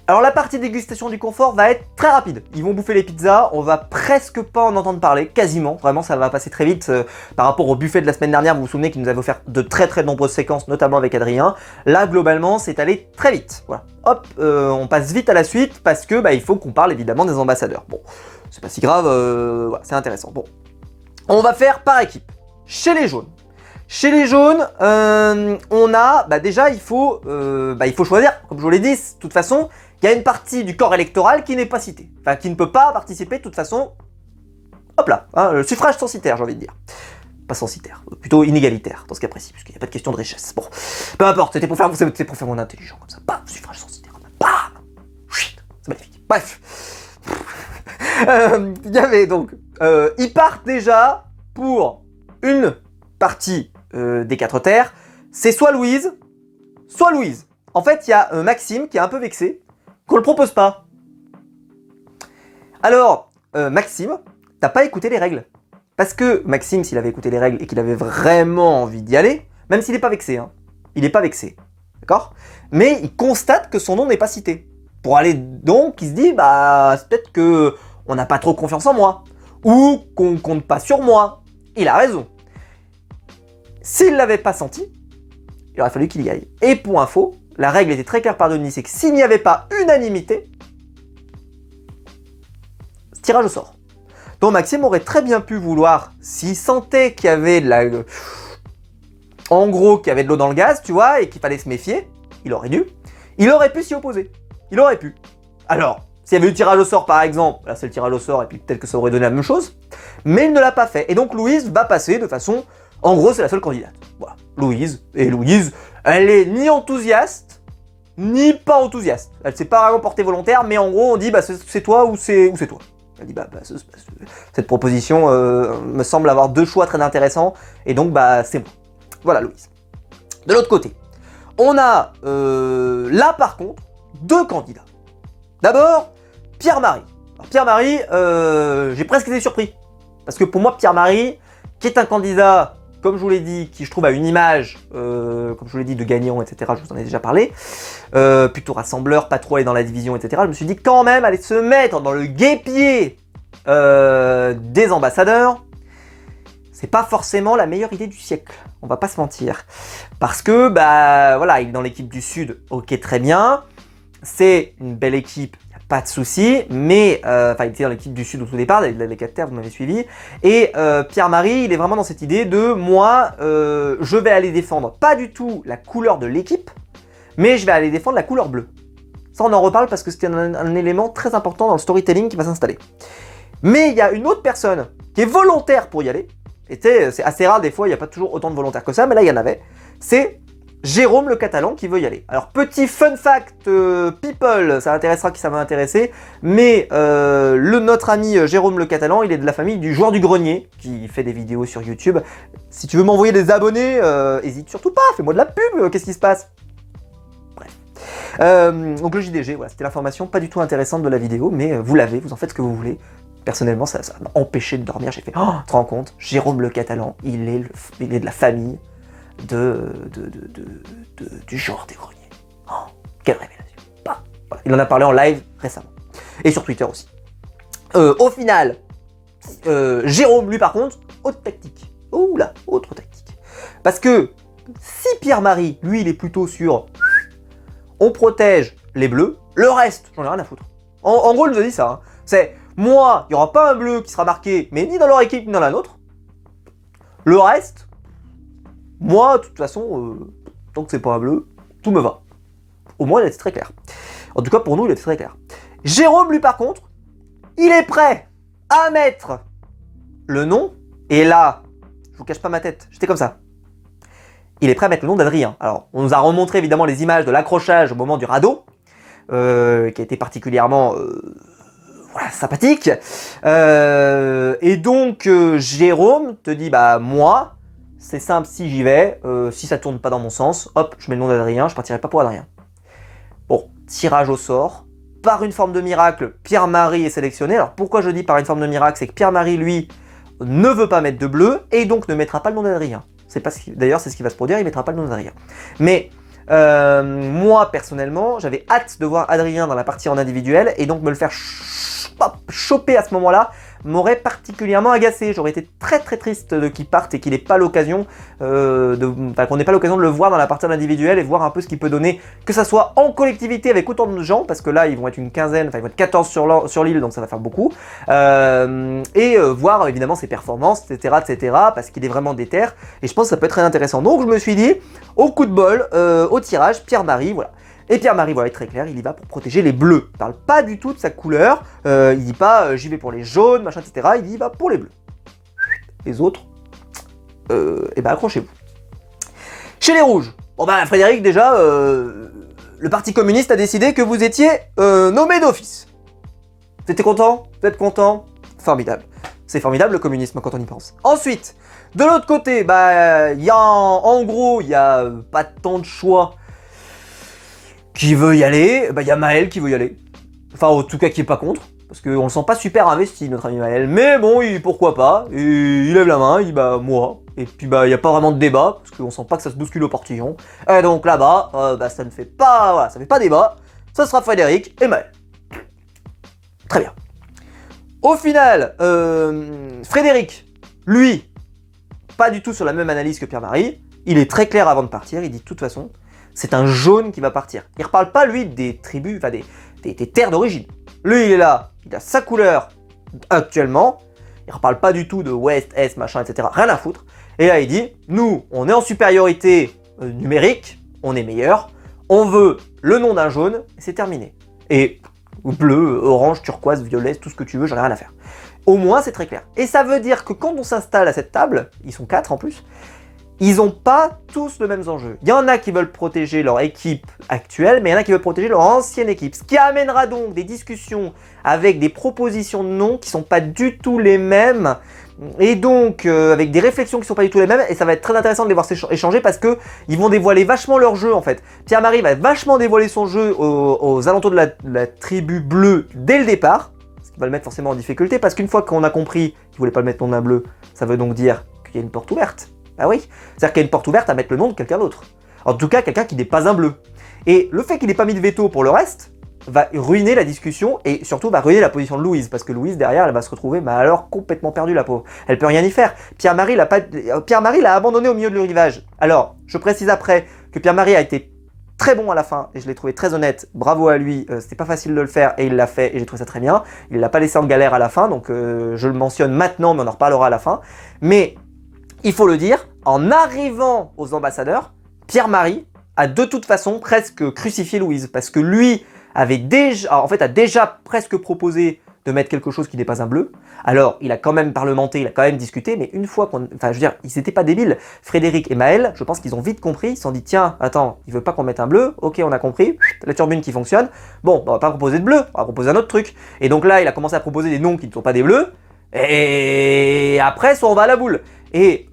Alors la partie dégustation du confort va être très rapide. Ils vont bouffer les pizzas, on va presque pas en entendre parler, quasiment. Vraiment, ça va passer très vite par rapport au buffet de la semaine dernière. Vous vous souvenez qu'il nous avait offert de très très nombreuses séquences, notamment avec Adrien. Là, globalement, c'est allé très vite. Voilà. Hop, on passe vite à la suite parce que il faut qu'on parle évidemment des ambassadeurs. Bon, c'est pas si grave, voilà, c'est intéressant. Bon, on va faire par équipe. Chez les jaunes. Chez les jaunes, on a, déjà, il faut choisir. Comme je vous l'ai dit, de toute façon, il y a une partie du corps électoral qui n'est pas citée. Enfin, qui ne peut pas participer de toute façon. Hop là, hein, le suffrage censitaire, j'ai envie de dire. Pas censitaire, plutôt inégalitaire, dans ce cas précis, puisqu'il n'y a pas de question de richesse. Bon, peu importe, c'était pour faire mon intelligent, comme ça. Bam, suffrage censitaire, bam, c'est magnifique. Bref. Il y avait donc, ils partent déjà pour une partie des 4 terres. C'est soit Louise, soit Louise. En fait, il y a Maxime qui est un peu vexé qu'on le propose pas. Alors, Maxime, t'as pas écouté les règles. Parce que Maxime, s'il avait écouté les règles et qu'il avait vraiment envie d'y aller, même s'il n'est pas vexé, hein, il n'est pas vexé, d'accord? Mais il constate que son nom n'est pas cité. Pour aller donc, il se dit, c'est peut-être que on n'a pas trop confiance en moi, ou qu'on compte pas sur moi. Il a raison. S'il l'avait pas senti, il aurait fallu qu'il y aille. Et pour info, la règle était très claire par Denis, c'est que s'il n'y avait pas unanimité, tirage au sort. Donc Maxime aurait très bien pu vouloir, s'il sentait qu'il y avait de en gros, qu'il y avait de l'eau dans le gaz, tu vois, et qu'il fallait se méfier, il aurait pu s'y opposer. Il aurait pu. Alors, s'il y avait eu tirage au sort par exemple, là c'est le tirage au sort, et puis peut-être que ça aurait donné la même chose, mais il ne l'a pas fait. Et donc Louise va passer de façon... En gros, c'est la seule candidate. Voilà, Louise. Et Louise, elle est ni enthousiaste, ni pas enthousiaste. Elle s'est pas vraiment portée volontaire, mais en gros, on dit, c'est toi ou c'est toi. Elle dit, cette proposition me semble avoir 2 choix très intéressants, et donc, c'est moi. Voilà, Louise. De l'autre côté, on a, là, par contre, 2 candidats. D'abord, Pierre-Marie. Alors, Pierre-Marie, j'ai presque été surpris. Parce que pour moi, Pierre-Marie, qui est un candidat comme je vous l'ai dit, qui je trouve a une image, comme je vous l'ai dit, de gagnant, etc. Je vous en ai déjà parlé. Plutôt rassembleur, pas trop aller dans la division, etc. Je me suis dit quand même aller se mettre dans le guêpier des ambassadeurs, c'est pas forcément la meilleure idée du siècle. On va pas se mentir. Parce que, bah voilà, il est dans l'équipe du Sud, ok, très bien. C'est une belle équipe, y a pas de souci. Mais, enfin, il était dans l'équipe du Sud au tout départ, les 4 terres, vous m'avez suivi. Et Pierre-Marie, il est vraiment dans cette idée de, moi, je vais aller défendre pas du tout la couleur de l'équipe, mais je vais aller défendre la couleur bleue. Ça, on en reparle parce que c'était un élément très important dans le storytelling qui va s'installer. Mais il y a une autre personne qui est volontaire pour y aller. C'est assez rare, des fois, il n'y a pas toujours autant de volontaires que ça, mais là, il y en avait. C'est Jérôme le Catalan qui veut y aller. Alors, petit fun fact, people, ça intéressera qui ça va intéresser, mais notre ami Jérôme le Catalan, il est de la famille du joueur du grenier, qui fait des vidéos sur YouTube. Si tu veux m'envoyer des abonnés, hésite surtout pas, fais-moi de la pub, qu'est-ce qui se passe? Bref. Donc le JDG, voilà, c'était l'information pas du tout intéressante de la vidéo, mais vous l'avez, vous en faites ce que vous voulez. Personnellement, ça m'a empêché de dormir. J'ai fait, oh, tu te rends compte, Jérôme le Catalan, il est de la famille du genre des greniers. Oh, quelle révélation. Bah, voilà. Il en a parlé en live récemment. Et sur Twitter aussi. Au final, Jérôme, lui par contre, autre tactique. Ouh là, autre tactique. Parce que si Pierre-Marie, lui, il est plutôt sur on protège les bleus, le reste, j'en ai rien à foutre. En gros, il nous a dit ça. Hein. C'est moi, il n'y aura pas un bleu qui sera marqué, mais ni dans leur équipe ni dans la nôtre. Le reste, moi, de toute façon, tant que c'est pas un bleu, tout me va. Au moins, il a été très clair. En tout cas, pour nous, il a été très clair. Jérôme, lui, par contre, il est prêt à mettre le nom. Et là, je vous cache pas ma tête, j'étais comme ça. Il est prêt à mettre le nom d'Adrien. Alors, on nous a remontré évidemment les images de l'accrochage au moment du radeau, qui a été particulièrement voilà, sympathique. Et donc, Jérôme te dit, bah moi, c'est simple, si j'y vais, si ça tourne pas dans mon sens, hop, je mets le nom d'Adrien, je partirai pas pour Adrien. Bon, tirage au sort. Par une forme de miracle, Pierre-Marie est sélectionné. Alors pourquoi je dis par une forme de miracle, c'est que Pierre-Marie, lui, ne veut pas mettre de bleu et donc ne mettra pas le nom d'Adrien. D'ailleurs, c'est ce qui va se produire, il ne mettra pas le nom d'Adrien. Mais moi, personnellement, j'avais hâte de voir Adrien dans la partie en individuel et donc me le faire choper à ce moment-là m'aurait particulièrement agacé. J'aurais été très très triste de qu'il parte et qu'il n'ait pas l'occasion, qu'on n'ait pas l'occasion de le voir dans la partie en individuel et voir un peu ce qu'il peut donner, que ça soit en collectivité avec autant de gens, parce que là ils vont être une quinzaine, enfin ils vont être 14 sur l'île, donc ça va faire beaucoup, et voir évidemment ses performances, etc., parce qu'il est vraiment déter, et je pense que ça peut être très intéressant. Donc je me suis dit, au coup de bol, au tirage, Pierre-Marie, voilà. Et Pierre-Marie, voilà, est très clair, il y va pour protéger les bleus. Il parle pas du tout de sa couleur, il dit pas j'y vais pour les jaunes, machin, etc. Il dit il va pour les bleus. Les autres, et ben accrochez-vous. Chez les rouges, bon ben Frédéric, déjà, le Parti communiste a décidé que vous étiez nommé d'office. Vous êtes content? Vous êtes content? Formidable. C'est formidable le communisme quand on y pense. Ensuite, de l'autre côté, bah, il y a en gros, il n'y a pas tant de choix. Qui veut y aller? Bah, il y a Maël qui veut y aller. Enfin, en tout cas, qui est pas contre. Parce qu'on le sent pas super investi, notre ami Maël. Mais bon, pourquoi pas? Et il lève la main, il dit bah, moi. Et puis, bah, il n'y a pas vraiment de débat. Parce qu'on sent pas que ça se bouscule au portillon. Et donc là-bas, bah, ça ne fait pas. Voilà, ça fait pas débat. Ça sera Frédéric et Maël. Très bien. Au final, Frédéric, lui, pas du tout sur la même analyse que Pierre-Marie. Il est très clair avant de partir. Il dit de toute façon, c'est un jaune qui va partir. Il ne reparle pas, lui, des tribus, enfin des terres d'origine. Lui, il est là, il a sa couleur actuellement. Il ne reparle pas du tout de ouest, est, machin, etc. Rien à foutre. Et là, il dit, nous, on est en supériorité numérique, on est meilleur, on veut le nom d'un jaune, et c'est terminé. Et bleu, orange, turquoise, violet, tout ce que tu veux, j'en ai rien à faire. Au moins, c'est très clair. Et ça veut dire que quand on s'installe à cette table, ils sont 4 en plus, ils n'ont pas tous le même enjeu. Il y en a qui veulent protéger leur équipe actuelle, mais il y en a qui veulent protéger leur ancienne équipe. Ce qui amènera donc des discussions avec des propositions de noms qui ne sont pas du tout les mêmes. Et donc, avec des réflexions qui ne sont pas du tout les mêmes. Et ça va être très intéressant de les voir échanger parce qu'ils vont dévoiler vachement leur jeu en fait. Pierre-Marie va vachement dévoiler son jeu aux alentours de la tribu bleue dès le départ. Ce qui va le mettre forcément en difficulté parce qu'une fois qu'on a compris qu'il ne voulait pas le mettre nom d'un bleu, ça veut donc dire qu'il y a une porte ouverte. Ah oui, c'est-à-dire qu'il y a une porte ouverte à mettre le nom de quelqu'un d'autre. En tout cas, quelqu'un qui n'est pas un bleu. Et le fait qu'il n'ait pas mis de veto pour le reste va ruiner la discussion et surtout va ruiner la position de Louise, parce que Louise, derrière, elle va se retrouver alors complètement perdue, la pauvre. Elle peut rien y faire. Pierre-Marie l'a abandonné au milieu du rivage. Alors, je précise après que Pierre-Marie a été très bon à la fin, et je l'ai trouvé très honnête, bravo à lui, c'était pas facile de le faire, et il l'a fait, et j'ai trouvé ça très bien. Il l'a pas laissé en galère à la fin, donc je le mentionne maintenant, mais on en reparlera à la fin. Mais, il faut le dire, en arrivant aux ambassadeurs, Pierre-Marie a de toute façon presque crucifié Louise, parce que lui a déjà presque proposé de mettre quelque chose qui n'est pas un bleu. Alors, il a quand même parlementé, il a quand même discuté, mais une fois enfin, je veux dire, ils n'étaient pas débiles. Frédéric et Maël, je pense qu'ils ont vite compris, ils se sont dit, tiens, attends, il veut pas qu'on mette un bleu, ok, on a compris, la turbine qui fonctionne, bon, on va pas proposer de bleu, on va proposer un autre truc. Et donc là, il a commencé à proposer des noms qui ne sont pas des bleus, et après, soit on va à la boule. Et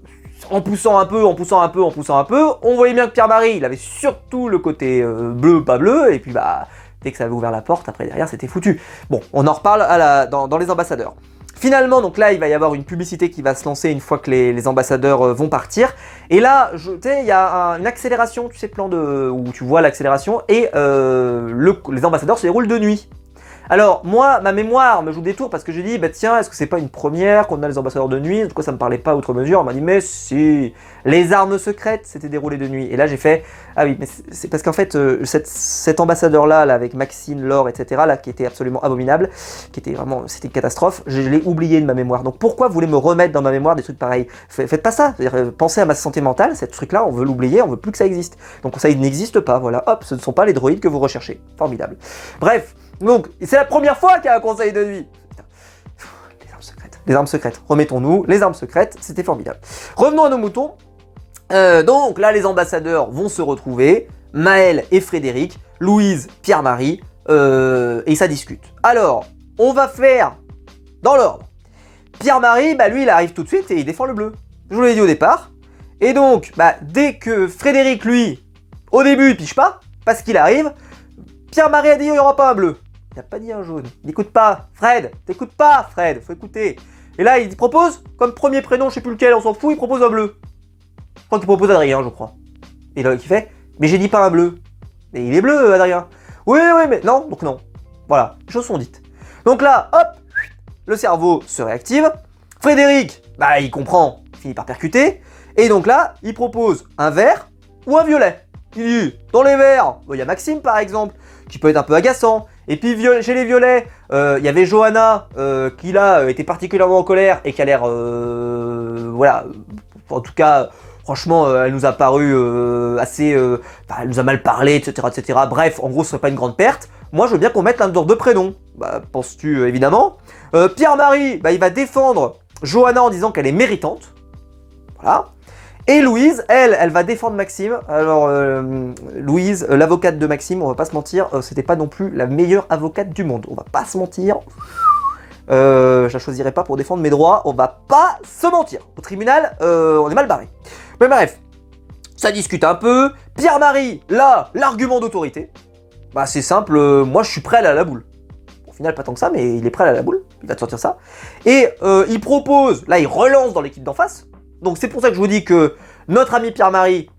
en poussant un peu, on voyait bien que Pierre-Marie, il avait surtout le côté bleu, pas bleu, et puis bah, dès que ça avait ouvert la porte, après derrière, c'était foutu. Bon, on en reparle dans les ambassadeurs. Finalement, donc là, il va y avoir une publicité qui va se lancer une fois que les ambassadeurs vont partir. Et là, tu sais, il y a une accélération, tu sais, où tu vois l'accélération, et les ambassadeurs se déroulent de nuit. Alors, moi, ma mémoire me joue des tours parce que j'ai dit, bah tiens, est-ce que c'est pas une première qu'on a les ambassadeurs de nuit? Pourquoi ça me parlait pas outre mesure? On m'a dit, mais si, les armes secrètes s'étaient déroulées de nuit. Et là, j'ai fait, ah oui, mais c'est parce qu'en fait, cet ambassadeur-là, avec Maxine, Laure, etc., là, qui était absolument abominable, qui était vraiment, c'était une catastrophe, je l'ai oublié de ma mémoire. Donc pourquoi vous voulez me remettre dans ma mémoire des trucs pareils? Faites pas ça. C'est-à-dire, pensez à ma santé mentale, ce truc-là, on veut l'oublier, on veut plus que ça existe. Donc ça, il n'existe pas, voilà, hop, ce ne sont pas les droïdes que vous recherchez. Formidable. Bref. Donc, c'est la première fois qu'il y a un conseil de nuit. Putain. Les armes secrètes. Remettons-nous, les armes secrètes, c'était formidable. Revenons à nos moutons. Donc là, les ambassadeurs vont se retrouver. Maël et Frédéric, Louise, Pierre-Marie, et ça discute. Alors, on va faire dans l'ordre. Pierre-Marie, bah lui, il arrive tout de suite et il défend le bleu. Je vous l'ai dit au départ. Et donc, bah, dès que Frédéric, lui, au début, il piche pas, parce qu'il arrive, Pierre-Marie a dit il n'y aura pas un bleu. Il n'a pas dit un jaune. Il n'écoute pas. Fred, t'écoutes pas, Fred. Faut écouter. Et là, il propose, comme premier prénom, je sais plus lequel, on s'en fout, il propose un bleu. Je crois qu'il propose Adrien, je crois. Et là, il fait, mais j'ai dit pas un bleu. Mais il est bleu, Adrien. Oui, mais non, donc non. Voilà, les choses sont dites. Donc là, hop, le cerveau se réactive. Frédéric, bah, il comprend, il finit par percuter. Et donc là, il propose un vert ou un violet. Il dit, dans les verts, il y a Maxime par exemple, qui peut être un peu agaçant. Et puis chez les violets, il y avait Johanna, qui là était particulièrement en colère et qui a l'air, voilà, en tout cas, franchement, elle nous a paru assez, elle nous a mal parlé, etc., etc. Bref, en gros, ce serait pas une grande perte. Moi, je veux bien qu'on mette l'un de leurs deux prénoms. Bah, penses-tu, évidemment. Pierre-Marie, bah, il va défendre Johanna en disant qu'elle est méritante. Voilà. Et Louise, elle va défendre Maxime. Alors, Louise, l'avocate de Maxime, on va pas se mentir, c'était pas non plus la meilleure avocate du monde. On va pas se mentir. Je la choisirais pas pour défendre mes droits, on va pas se mentir. Au tribunal, on est mal barré. Mais bref, ça discute un peu. Pierre-Marie, là, l'argument d'autorité. Bah, c'est simple, moi je suis prêt à aller à la boule. Au final, pas tant que ça, mais il est prêt à aller à la boule. Il va te sortir ça. Et il propose, là, il relance dans l'équipe d'en face. Donc c'est pour ça que je vous dis que notre ami Pierre-Marie,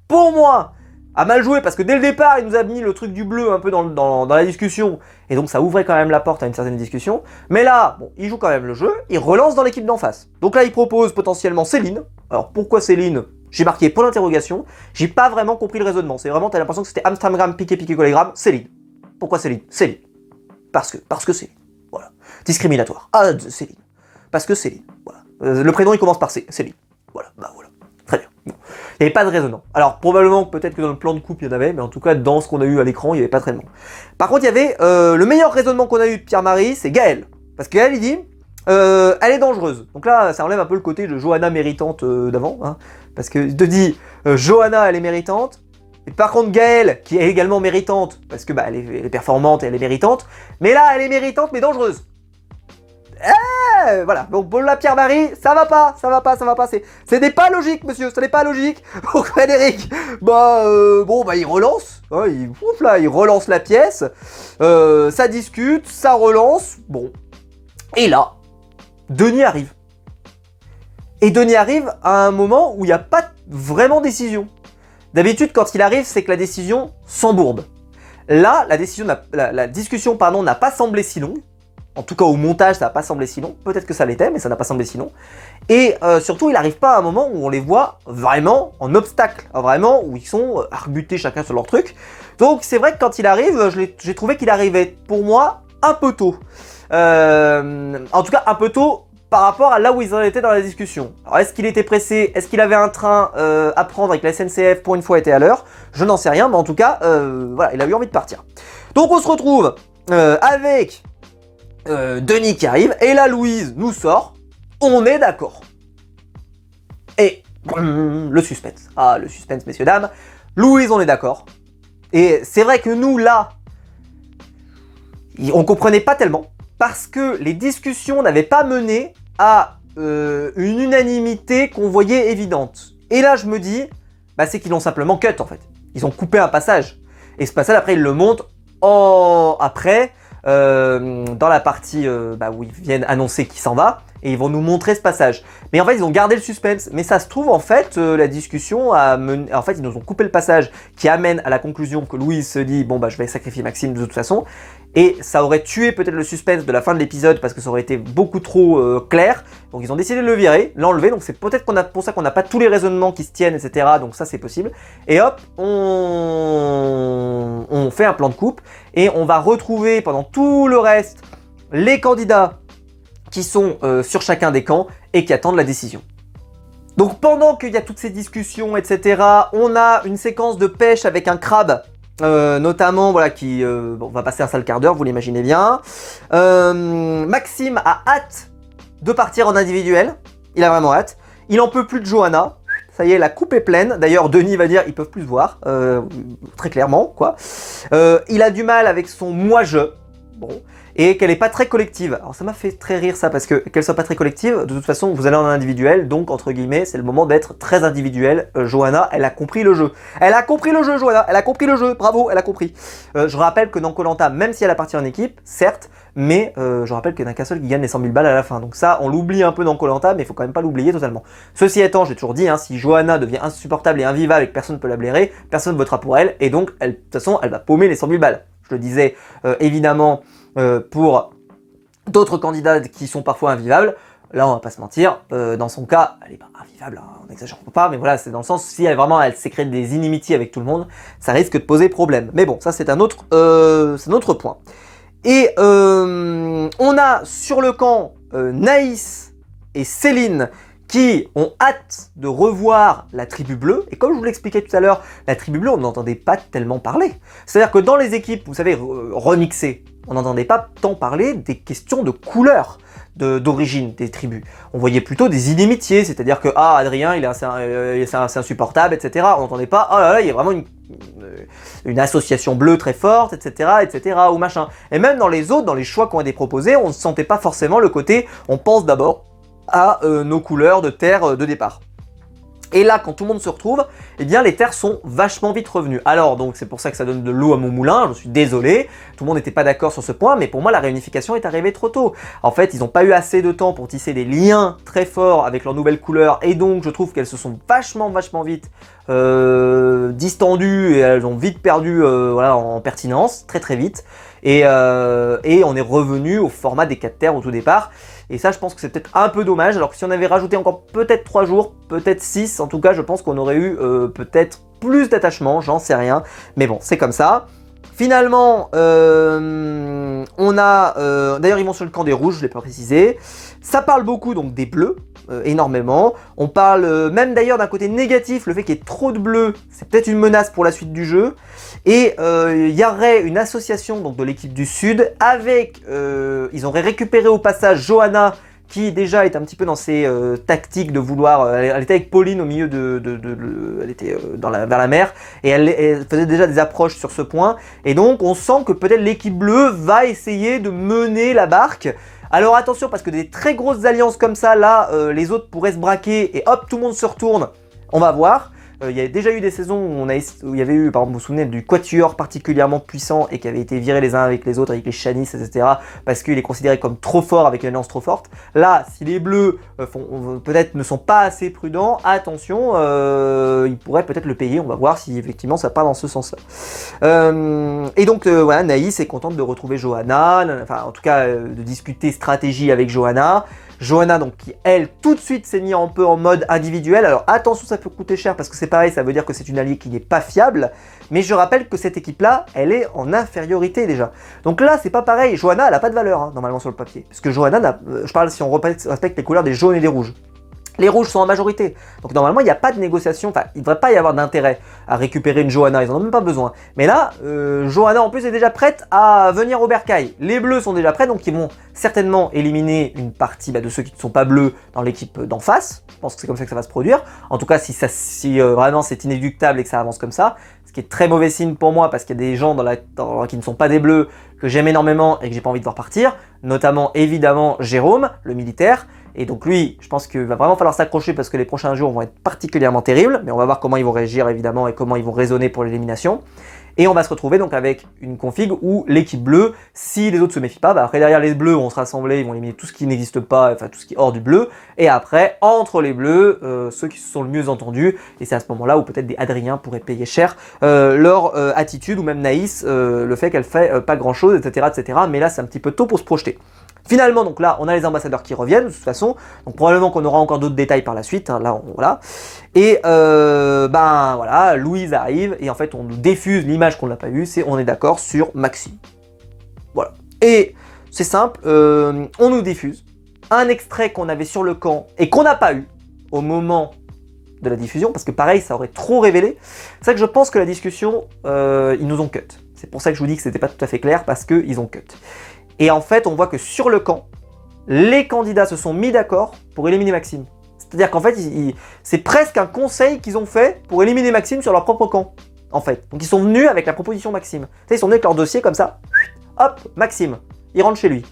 pour moi, a mal joué parce que dès le départ, il nous a mis le truc du bleu un peu dans la discussion. Et donc ça ouvrait quand même la porte à une certaine discussion. Mais là, bon, il joue quand même le jeu, il relance dans l'équipe d'en face. Donc là, il propose potentiellement Céline. Alors pourquoi Céline? J'ai marqué point d'interrogation. J'ai pas vraiment compris le raisonnement. C'est vraiment, t'as l'impression que c'était Amstramgram, piqué, collégramme, Céline. Pourquoi Céline? Céline. Parce que Céline. Voilà. Discriminatoire. Ah, Céline. Parce que Céline. Voilà. Le prénom, il commence par C. Céline. Voilà, bah voilà, très bien. Bon. Il n'y avait pas de raisonnement. Alors probablement peut-être que dans le plan de coupe il y en avait, mais en tout cas dans ce qu'on a eu à l'écran, il n'y avait pas de raisonnement. Par contre il y avait le meilleur raisonnement qu'on a eu de Pierre-Marie, c'est Gaël. Parce que Gaël il dit, elle est dangereuse. Donc là ça enlève un peu le côté de Johanna méritante d'avant. Hein, parce que il te dit, Johanna elle est méritante. Et par contre Gaël, qui est également méritante, parce que bah, elle est performante et elle est méritante. Mais là elle est méritante mais dangereuse. Voilà, donc pour la Pierre-Marie, ça va pas, ce n'est pas logique, monsieur, ce n'est pas logique. Donc Frédéric, bah, bon, bah, il relance, hein, il relance la pièce, ça discute, ça relance, bon. Et là, Denis arrive. Et Denis arrive à un moment où il n'y a pas vraiment décision. D'habitude, quand il arrive, c'est que la décision s'embourbe. Là, la discussion n'a pas semblé si longue. En tout cas, au montage, ça n'a pas semblé si long. Peut-être que ça l'était, mais ça n'a pas semblé si long. Et surtout, il n'arrive pas à un moment où on les voit vraiment en obstacle. Vraiment, où ils sont arc-boutés chacun sur leur truc. Donc, c'est vrai que quand il arrive, j'ai trouvé qu'il arrivait, pour moi, un peu tôt. En tout cas, un peu tôt par rapport à là où ils en étaient dans la discussion. Alors, est-ce qu'il était pressé? Est-ce qu'il avait un train à prendre et que la SNCF, pour une fois, était à l'heure? Je n'en sais rien, mais en tout cas, voilà, il a eu envie de partir. Donc, on se retrouve avec Denis qui arrive, et là, Louise nous sort. On est d'accord. Et le suspense. Ah, le suspense, messieurs, dames. Louise, on est d'accord. Et c'est vrai que nous, là, on comprenait pas tellement. Parce que les discussions n'avaient pas mené à une unanimité qu'on voyait évidente. Et là, je me dis, bah, c'est qu'ils l'ont simplement cut, en fait. Ils ont coupé un passage. Et ce passage, après, ils le montrent après, dans la partie où ils viennent annoncer qui s'en va. Et ils vont nous montrer ce passage. Mais en fait, ils ont gardé le suspense. Mais ça se trouve, en fait, la discussion a mené... En fait, ils nous ont coupé le passage qui amène à la conclusion que Louise se dit « Bon, bah, je vais sacrifier Maxime de toute façon. » Et ça aurait tué peut-être le suspense de la fin de l'épisode parce que ça aurait été beaucoup trop clair. Donc, ils ont décidé de le virer, l'enlever. Donc, c'est peut-être pour ça qu'on n'a pas tous les raisonnements qui se tiennent, etc. Donc, ça, c'est possible. Et hop, on fait un plan de coupe. Et on va retrouver pendant tout le reste les candidats qui sont sur chacun des camps et qui attendent la décision. Donc pendant qu'il y a toutes ces discussions, etc., on a une séquence de pêche avec un crabe, notamment, voilà, qui va passer un sale quart d'heure, vous l'imaginez bien. Maxime a hâte de partir en individuel, il a vraiment hâte. Il en peut plus de Johanna, ça y est, la coupe est pleine. D'ailleurs, Denis va dire, ils peuvent plus se voir, très clairement, quoi. Il a du mal avec son moi-je, bon, et qu'elle n'est pas très collective. Alors ça m'a fait très rire ça, parce que qu'elle soit pas très collective, de toute façon vous allez en individuel, donc entre guillemets c'est le moment d'être très individuel. Johanna, elle a compris le jeu. Elle a compris le jeu, Johanna, elle a compris le jeu, bravo, elle a compris. Je rappelle que dans Koh Lanta, même si elle a parti en équipe, certes, mais je rappelle qu'il n'y en a qu'un seul qui gagne les 100 000 balles à la fin. Donc ça, on l'oublie un peu dans Koh Lanta, mais il faut quand même pas l'oublier totalement. Ceci étant, j'ai toujours dit, hein, si Johanna devient insupportable et invivable et que personne ne peut la blairer, personne ne votera pour elle, et donc de toute façon elle va paumer les 100 000 balles. Je le disais évidemment pour d'autres candidats qui sont parfois invivables. Là, on va pas se mentir, dans son cas, elle est pas invivable, hein, on n'exagère pas, mais voilà, c'est dans le sens, si elle s'est créée des inimitiés avec tout le monde, ça risque de poser problème. Mais bon, ça c'est un autre point. Et on a sur le camp Naïs et Céline qui ont hâte de revoir la tribu bleue. Et comme je vous l'expliquais tout à l'heure, la tribu bleue, on n'entendait pas tellement parler. C'est-à-dire que dans les équipes, vous savez, remixées, on n'entendait pas tant parler des questions de couleur d'origine des tribus. On voyait plutôt des inimitiés, c'est-à-dire que ah, Adrien, c'est insupportable, etc. On n'entendait pas, oh là là, il y a vraiment une association bleue très forte, etc., etc., ou machin. Et même dans les autres, dans les choix qui ont été proposés, on ne sentait pas forcément le côté, on pense d'abord à nos couleurs de terre de départ. Et là, quand tout le monde se retrouve, eh bien les terres sont vachement vite revenues. Alors, donc c'est pour ça que ça donne de l'eau à mon moulin, je suis désolé, tout le monde n'était pas d'accord sur ce point, mais pour moi la réunification est arrivée trop tôt. En fait, ils n'ont pas eu assez de temps pour tisser des liens très forts avec leurs nouvelles couleurs, et donc je trouve qu'elles se sont vachement vite distendues, et elles ont vite perdu voilà, en pertinence, très vite, et on est revenu au format des 4 terres au tout départ. Et ça, je pense que c'est peut-être un peu dommage, alors que si on avait rajouté encore peut-être 3 jours, peut-être 6, en tout cas, je pense qu'on aurait eu peut-être plus d'attachement, j'en sais rien. Mais bon, c'est comme ça. Finalement, on a... D'ailleurs, ils vont sur le camp des rouges, je ne l'ai pas précisé. Ça parle beaucoup donc des bleus, énormément. On parle même d'ailleurs d'un côté négatif, le fait qu'il y ait trop de bleus, c'est peut-être une menace pour la suite du jeu. Et il y aurait une association donc, de l'équipe du Sud avec... ils auraient récupéré au passage Johanna, qui déjà est un petit peu dans ses tactiques de vouloir... elle était avec Pauline au milieu elle était vers la mer, et elle faisait déjà des approches sur ce point. Et donc on sent que peut-être l'équipe bleue va essayer de mener la barque. Alors attention, parce que des très grosses alliances comme ça, là, les autres pourraient se braquer, et hop, tout le monde se retourne. On va voir. Il y a déjà eu des saisons où il y avait eu, par exemple, vous vous souvenez, du quatuor particulièrement puissant et qui avait été viré les uns avec les autres, avec les Chanis, etc. parce qu'il est considéré comme trop fort avec une alliance trop forte. Là, si les bleus peut-être ne sont pas assez prudents, attention, ils pourraient peut-être le payer. On va voir si effectivement ça part dans ce sens-là. Et donc, voilà, Naïs est contente de retrouver Johanna, enfin, en tout cas, de discuter stratégie avec Johanna. Johanna, donc, qui, elle, tout de suite s'est mise un peu en mode individuel. Alors, attention, ça peut coûter cher parce que c'est pareil, ça veut dire que c'est une alliée qui n'est pas fiable. Mais je rappelle que cette équipe-là, elle est en infériorité déjà. Donc là, c'est pas pareil. Johanna, elle n'a pas de valeur, hein, normalement, sur le papier. Parce que Johanna, je parle si on respecte les couleurs des jaunes et des rouges. Les rouges sont en majorité. Donc normalement, il n'y a pas de négociation, enfin, il ne devrait pas y avoir d'intérêt à récupérer une Johanna, ils n'en ont même pas besoin. Mais là, Johanna en plus est déjà prête à venir au bercail. Les bleus sont déjà prêts, donc ils vont certainement éliminer une partie de ceux qui ne sont pas bleus dans l'équipe d'en face. Je pense que c'est comme ça que ça va se produire. En tout cas, si vraiment c'est inéluctable et que ça avance comme ça, ce qui est très mauvais signe pour moi, parce qu'il y a des gens qui ne sont pas des bleus, que j'aime énormément et que j'ai pas envie de voir partir, notamment évidemment Jérôme, le militaire. Et donc lui, je pense qu'il va vraiment falloir s'accrocher parce que les prochains jours vont être particulièrement terribles, mais on va voir comment ils vont réagir évidemment et comment ils vont raisonner pour l'élimination. Et on va se retrouver donc avec une config où l'équipe bleue, si les autres se méfient pas, bah après derrière les bleus vont se rassembler, ils vont éliminer tout ce qui n'existe pas, enfin tout ce qui est hors du bleu, et après, entre les bleus, ceux qui se sont le mieux entendus, et c'est à ce moment-là où peut-être des Adriens pourraient payer cher leur attitude, ou même Naïs, le fait qu'elle fait pas grand-chose, etc., etc., mais là c'est un petit peu tôt pour se projeter. Finalement, donc là, on a les ambassadeurs qui reviennent, de toute façon, donc probablement qu'on aura encore d'autres détails par la suite, hein, là, voilà. Et ben voilà, Louise arrive, et en fait, on nous diffuse l'image qu'on n'a pas vue, c'est on est d'accord sur Maxime. Voilà. Et c'est simple, on nous diffuse un extrait qu'on avait sur le camp, et qu'on n'a pas eu au moment de la diffusion, parce que pareil, ça aurait trop révélé. C'est ça que je pense que la discussion, ils nous ont cut. C'est pour ça que je vous dis que c'était pas tout à fait clair, parce qu'ils ont cut. Et en fait, on voit que sur le camp, les candidats se sont mis d'accord pour éliminer Maxime. C'est-à-dire qu'en fait, c'est presque un conseil qu'ils ont fait pour éliminer Maxime sur leur propre camp, en fait. Donc ils sont venus avec la proposition Maxime. Tu sais, ils sont venus avec leur dossier comme ça, hop, Maxime, il rentre chez lui.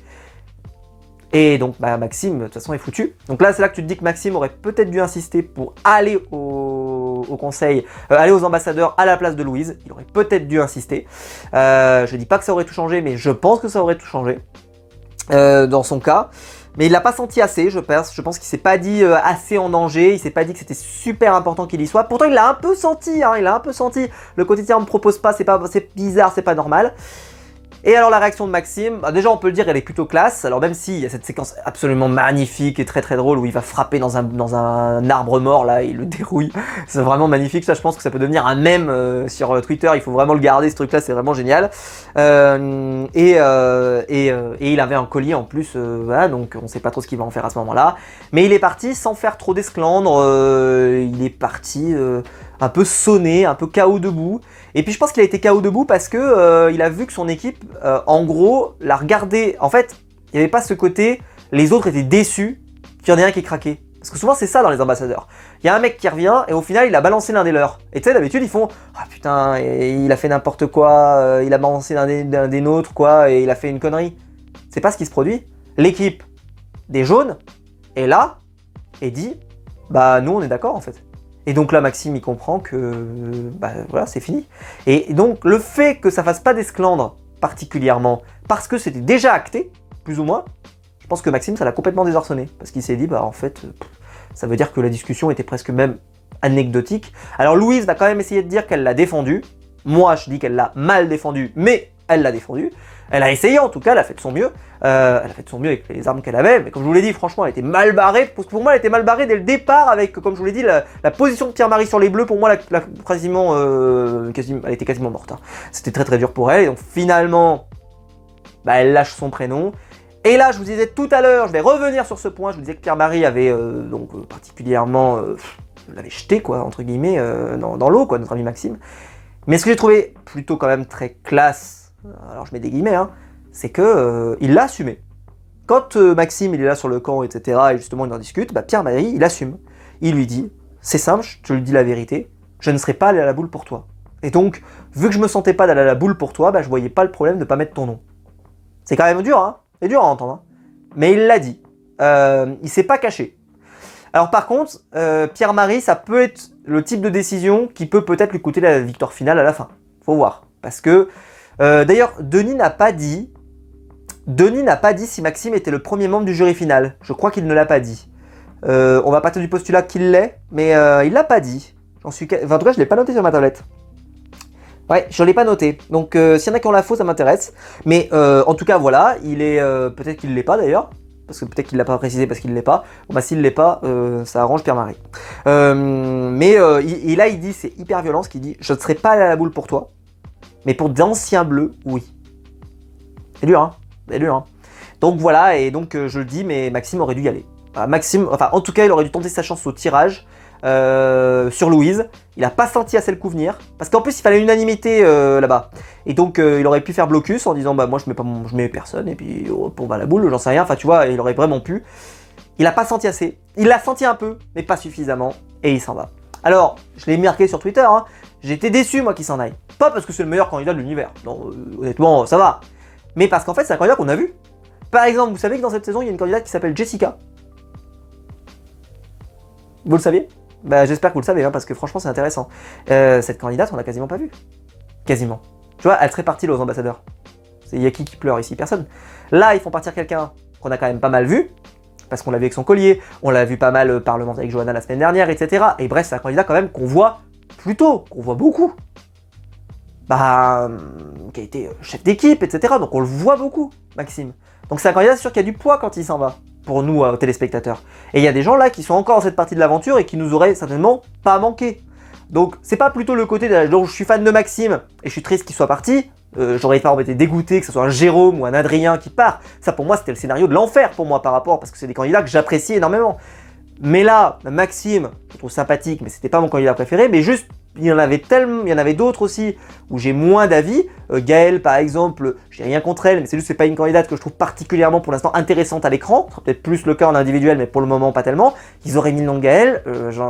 Et donc bah, Maxime, de toute façon, est foutu. Donc là, c'est là que tu te dis que Maxime aurait peut-être dû insister pour aller au conseil, aller aux ambassadeurs à la place de Louise. Il aurait peut-être dû insister. Je dis pas que ça aurait tout changé, mais je pense que ça aurait tout changé dans son cas. Mais il l'a pas senti assez, je pense. Je pense qu'il s'est pas dit assez en danger. Il s'est pas dit que c'était super important qu'il y soit. Pourtant, il l'a un peu senti. Hein, il a un peu senti. Le quotidien me propose pas. C'est bizarre, c'est pas normal. Et alors la réaction de Maxime, bah déjà on peut le dire, elle est plutôt classe. Alors même s'il y a cette séquence absolument magnifique et très très drôle où il va frapper dans un arbre mort, là, il le dérouille. C'est vraiment magnifique, ça je pense que ça peut devenir un mème sur Twitter, il faut vraiment le garder ce truc là, c'est vraiment génial. Et il avait un collier en plus, voilà, donc on sait pas trop ce qu'il va en faire à ce moment-là. Mais il est parti sans faire trop d'esclandre, il est parti un peu sonné, un peu KO debout. Et puis je pense qu'il a été KO debout parce que il a vu que son équipe, en gros, l'a regardé. En fait, il n'y avait pas ce côté, les autres étaient déçus qu'il y en ait un qui craquait. Parce que souvent c'est ça dans les ambassadeurs. Il y a un mec qui revient et au final il a balancé l'un des leurs. Et tu sais, d'habitude ils font « Ah putain, il a fait n'importe quoi, il a balancé l'un des nôtres, quoi, et il a fait une connerie. » C'est pas ce qui se produit. L'équipe des jaunes est là et dit « Bah nous on est d'accord en fait. » Et donc là, Maxime, il comprend que bah, voilà, c'est fini. Et donc, le fait que ça fasse pas d'esclandre particulièrement, parce que c'était déjà acté, plus ou moins, je pense que Maxime, ça l'a complètement désarçonné. Parce qu'il s'est dit, bah en fait, ça veut dire que la discussion était presque même anecdotique. Alors Louise va quand même essayer de dire qu'elle l'a défendu. Moi, je dis qu'elle l'a mal défendu, mais elle l'a défendu. Elle a essayé en tout cas, elle a fait de son mieux. Elle a fait de son mieux avec les armes qu'elle avait, mais comme je vous l'ai dit, franchement, elle était mal barrée. Pour moi, elle était mal barrée dès le départ avec, comme je vous l'ai dit, la position de Pierre-Marie sur les bleus. Pour moi, elle était quasiment morte. Hein. C'était très très dur pour elle. Et donc finalement, bah, elle lâche son prénom. Et là, je vous disais tout à l'heure, je vais revenir sur ce point. Je vous disais que Pierre-Marie avait particulièrement, l'avait jeté quoi, entre guillemets, dans l'eau, quoi, notre ami Maxime. Mais ce que j'ai trouvé plutôt quand même très classe, alors je mets des guillemets, hein, c'est que il l'a assumé. Quand Maxime il est là sur le camp, etc., et justement il en discute, bah, Pierre-Marie il assume. Il lui dit, c'est simple, je te le dis la vérité, je ne serai pas allé à la boule pour toi. Et donc, vu que je me sentais pas d'aller à la boule pour toi, bah, je voyais pas le problème de pas mettre ton nom. C'est quand même dur, hein, c'est dur à entendre. Hein. Mais il l'a dit, il s'est pas caché. Alors par contre, Pierre-Marie, ça peut être le type de décision qui peut peut-être lui coûter la victoire finale à la fin. Faut voir. Parce que, d'ailleurs, Denis n'a pas dit si Maxime était le premier membre du jury final. Je crois qu'il ne l'a pas dit. On va partir du postulat qu'il l'est, mais il l'a pas dit. En tout cas, je l'ai pas noté sur ma tablette. Ouais, je l'ai pas noté. Donc, s'il y en a qui ont la faux, ça m'intéresse. Mais en tout cas, voilà, il est peut-être qu'il l'est pas d'ailleurs, parce que peut-être qu'il l'a pas précisé parce qu'il l'est pas. Bon, bah s'il l'est pas, ça arrange Pierre-Marie. Et là, il dit, c'est hyper violent ce qu'il dit. Je ne serai pas allé à la boule pour toi, mais pour d'anciens bleus, oui. C'est dur, hein. C'est dur, hein. Donc voilà, et donc je le dis, mais Maxime aurait dû y aller. Maxime, enfin en tout cas, il aurait dû tenter sa chance au tirage sur Louise. Il n'a pas senti assez le coup venir, parce qu'en plus il fallait l'unanimité là-bas. Et donc il aurait pu faire blocus en disant bah moi je mets personne et puis on va à la boule, j'en sais rien. Enfin tu vois, il aurait vraiment pu. Il n'a pas senti assez. Il l'a senti un peu, mais pas suffisamment, et il s'en va. Alors je l'ai marqué sur Twitter. Hein, j'étais déçu moi qu'il s'en aille. Pas parce que c'est le meilleur candidat de l'univers. Non, honnêtement ça va. Mais parce qu'en fait c'est un candidat qu'on a vu. Par exemple, vous savez que dans cette saison il y a une candidate qui s'appelle Jessica. Vous le saviez? Bah j'espère que vous le savez, hein, parce que franchement c'est intéressant. Cette candidate, on l'a quasiment pas vue. Quasiment. Tu vois, elle serait partie là aux ambassadeurs. Il y a qui pleure ici? Personne. Là, ils font partir quelqu'un qu'on a quand même pas mal vu, parce qu'on l'a vu avec son collier, on l'a vu pas mal parlementer avec Johanna la semaine dernière, etc. Et bref, c'est un candidat quand même qu'on voit plutôt, qu'on voit beaucoup. Bah, qui a été chef d'équipe, etc. Donc on le voit beaucoup, Maxime. Donc c'est un candidat sûr qui a du poids quand il s'en va. Pour nous, téléspectateurs. Et il y a des gens là qui sont encore dans cette partie de l'aventure et qui nous auraient certainement pas manqué. Donc c'est pas plutôt le côté de donc je suis fan de Maxime et je suis triste qu'il soit parti. J'aurais pas été dégoûté que ce soit un Jérôme ou un Adrien qui part. Ça pour moi c'était le scénario de l'enfer pour moi par rapport, parce que c'est des candidats que j'apprécie énormément. Mais là, Maxime, je trouve sympathique, mais c'était pas mon candidat préféré, mais juste il y en avait d'autres aussi où j'ai moins d'avis. Gaëlle par exemple, j'ai rien contre elle, mais c'est juste que c'est pas une candidate que je trouve particulièrement pour l'instant intéressante à l'écran. C'est peut-être plus le cas en individuel, mais pour le moment pas tellement. Ils auraient mis le nom de Gaëlle, je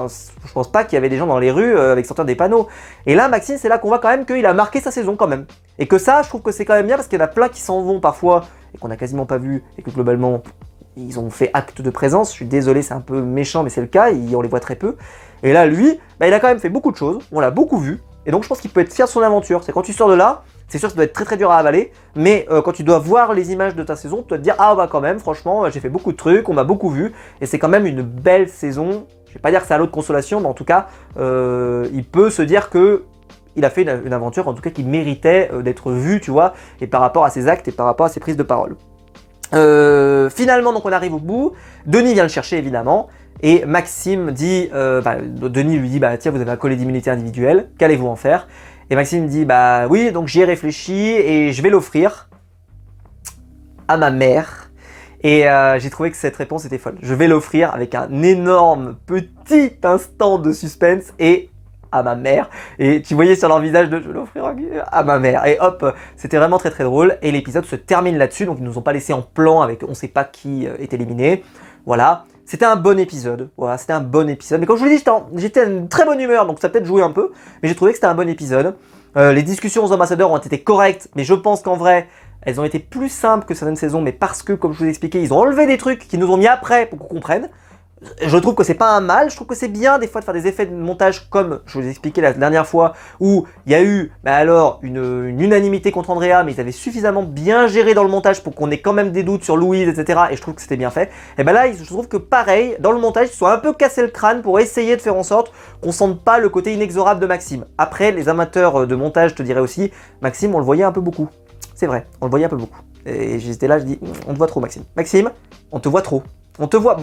pense pas qu'il y avait des gens dans les rues avec sortir des panneaux. Et là, Maxime, c'est là qu'on voit quand même qu'il a marqué sa saison quand même. Et que ça, je trouve que c'est quand même bien parce qu'il y en a plein qui s'en vont parfois et qu'on a quasiment pas vu et que globalement ils ont fait acte de présence. Je suis désolé, c'est un peu méchant, mais c'est le cas, on les voit très peu. Et là, lui, bah, il a quand même fait beaucoup de choses, on l'a beaucoup vu, et donc je pense qu'il peut être fier de son aventure. C'est quand tu sors de là, c'est sûr que ça doit être très très dur à avaler, mais quand tu dois voir les images de ta saison, tu dois te dire ah bah quand même, franchement, j'ai fait beaucoup de trucs, on m'a beaucoup vu, et c'est quand même une belle saison. Je vais pas dire que c'est un lot de consolation, mais en tout cas, il peut se dire que il a fait une aventure, en tout cas, qui méritait d'être vue, tu vois, et par rapport à ses actes et par rapport à ses prises de parole. Finalement, donc on arrive au bout. Denis vient le chercher évidemment. Et Maxime dit, Denis lui dit, bah tiens, vous avez un collier d'immunité individuelle, qu'allez-vous en faire? Et Maxime dit, bah oui, donc j'y ai réfléchi et je vais l'offrir à ma mère. Et j'ai trouvé que cette réponse était folle. Je vais l'offrir avec un énorme petit instant de suspense et à ma mère. Et tu voyais sur leur visage de je vais l'offrir à ma mère. Et hop, c'était vraiment très très drôle. Et l'épisode se termine là-dessus, donc ils nous ont pas laissé en plan avec on sait pas qui est éliminé. Voilà. C'était un bon épisode, voilà, c'était un bon épisode. Mais comme je vous l'ai dit, j'étais à une très bonne humeur, donc ça a peut-être joué un peu, mais j'ai trouvé que c'était un bon épisode. Les discussions aux ambassadeurs ont été correctes, mais je pense qu'en vrai, elles ont été plus simples que certaines saisons, mais parce que, comme je vous ai expliqué, ils ont enlevé des trucs qui nous ont mis après pour qu'on comprenne. Je trouve que c'est pas un mal, je trouve que c'est bien des fois de faire des effets de montage comme je vous ai expliqué la dernière fois où il y a eu une unanimité contre Andrea, mais ils avaient suffisamment bien géré dans le montage pour qu'on ait quand même des doutes sur Louise, etc. Et je trouve que c'était bien fait. Et ben là, je trouve que pareil, dans le montage, ils se sont un peu cassé le crâne pour essayer de faire en sorte qu'on sente pas le côté inexorable de Maxime. Après, les amateurs de montage te diraient aussi, Maxime, on le voyait un peu beaucoup. C'est vrai, on le voyait un peu beaucoup. Et j'étais là, je dis, on te voit trop Maxime. Maxime, on te voit trop. On te voit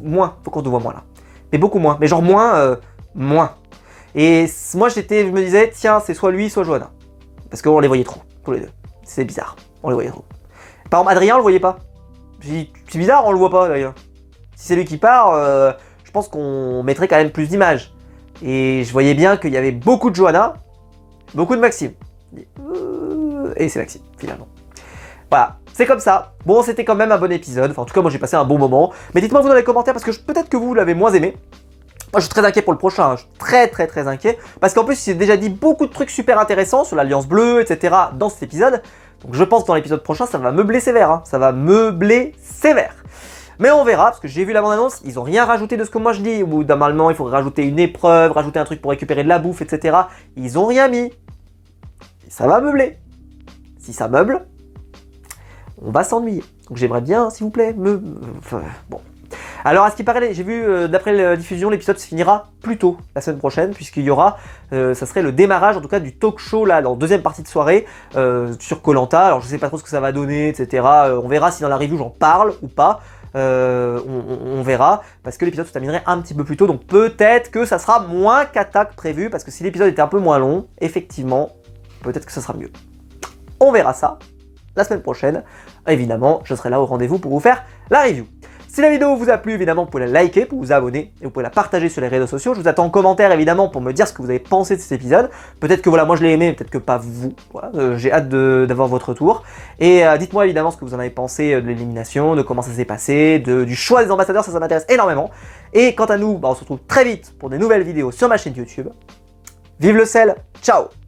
moins, faut qu'on te voit moins là. Mais beaucoup moins, mais genre moins. Et moi je me disais, tiens, c'est soit lui, soit Johanna. Parce qu'on les voyait trop, tous les deux. C'est bizarre, on les voyait trop. Par exemple, Adrien, on le voyait pas. J'ai dit, c'est bizarre, on le voit pas d'ailleurs. Si c'est lui qui part, je pense qu'on mettrait quand même plus d'images. Et je voyais bien qu'il y avait beaucoup de Johanna, beaucoup de Maxime. Et c'est Maxime, finalement. Voilà, c'est comme ça. Bon, c'était quand même un bon épisode. Enfin, en tout cas, moi, j'ai passé un bon moment. Mais dites-moi vous dans les commentaires, parce que peut-être que vous l'avez moins aimé. Moi, je suis très inquiet pour le prochain. Hein. Je suis très inquiet. Parce qu'en plus, il s'est déjà dit beaucoup de trucs super intéressants sur l'Alliance Bleue, etc. dans cet épisode. Donc, je pense que dans l'épisode prochain, ça va meubler sévère. Hein. Ça va meubler sévère. Mais on verra, parce que j'ai vu la bande-annonce, ils ont rien rajouté de ce que moi je dis, où normalement il faudrait rajouter une épreuve, rajouter un truc pour récupérer de la bouffe, etc. Ils ont rien mis. Et ça va meubler. Si ça meuble, on va s'ennuyer. Donc j'aimerais bien, s'il vous plaît, bon. Alors à ce qui paraît, j'ai vu, d'après la diffusion, l'épisode se finira plus tôt la semaine prochaine, puisqu'il y aura, ça serait le démarrage en tout cas du talk show là, dans deuxième partie de soirée, sur Koh-Lanta. Alors je sais pas trop ce que ça va donner, etc. On verra si dans la review j'en parle ou pas. On verra, parce que l'épisode se terminerait un petit peu plus tôt, donc peut-être que ça sera moins cata que prévu, parce que si l'épisode était un peu moins long, effectivement, peut-être que ça sera mieux. On verra ça la semaine prochaine. Évidemment, je serai là au rendez-vous pour vous faire la review. Si la vidéo vous a plu, évidemment, vous pouvez la liker, pour vous abonner, et vous pouvez la partager sur les réseaux sociaux. Je vous attends en commentaire, évidemment, pour me dire ce que vous avez pensé de cet épisode. Peut-être que voilà, moi je l'ai aimé, peut-être que pas vous. Voilà, j'ai hâte d'avoir votre retour. Et dites-moi évidemment ce que vous en avez pensé de l'élimination, de comment ça s'est passé, du choix des ambassadeurs, ça m'intéresse énormément. Et quant à nous, on se retrouve très vite pour des nouvelles vidéos sur ma chaîne YouTube. Vive le sel, ciao!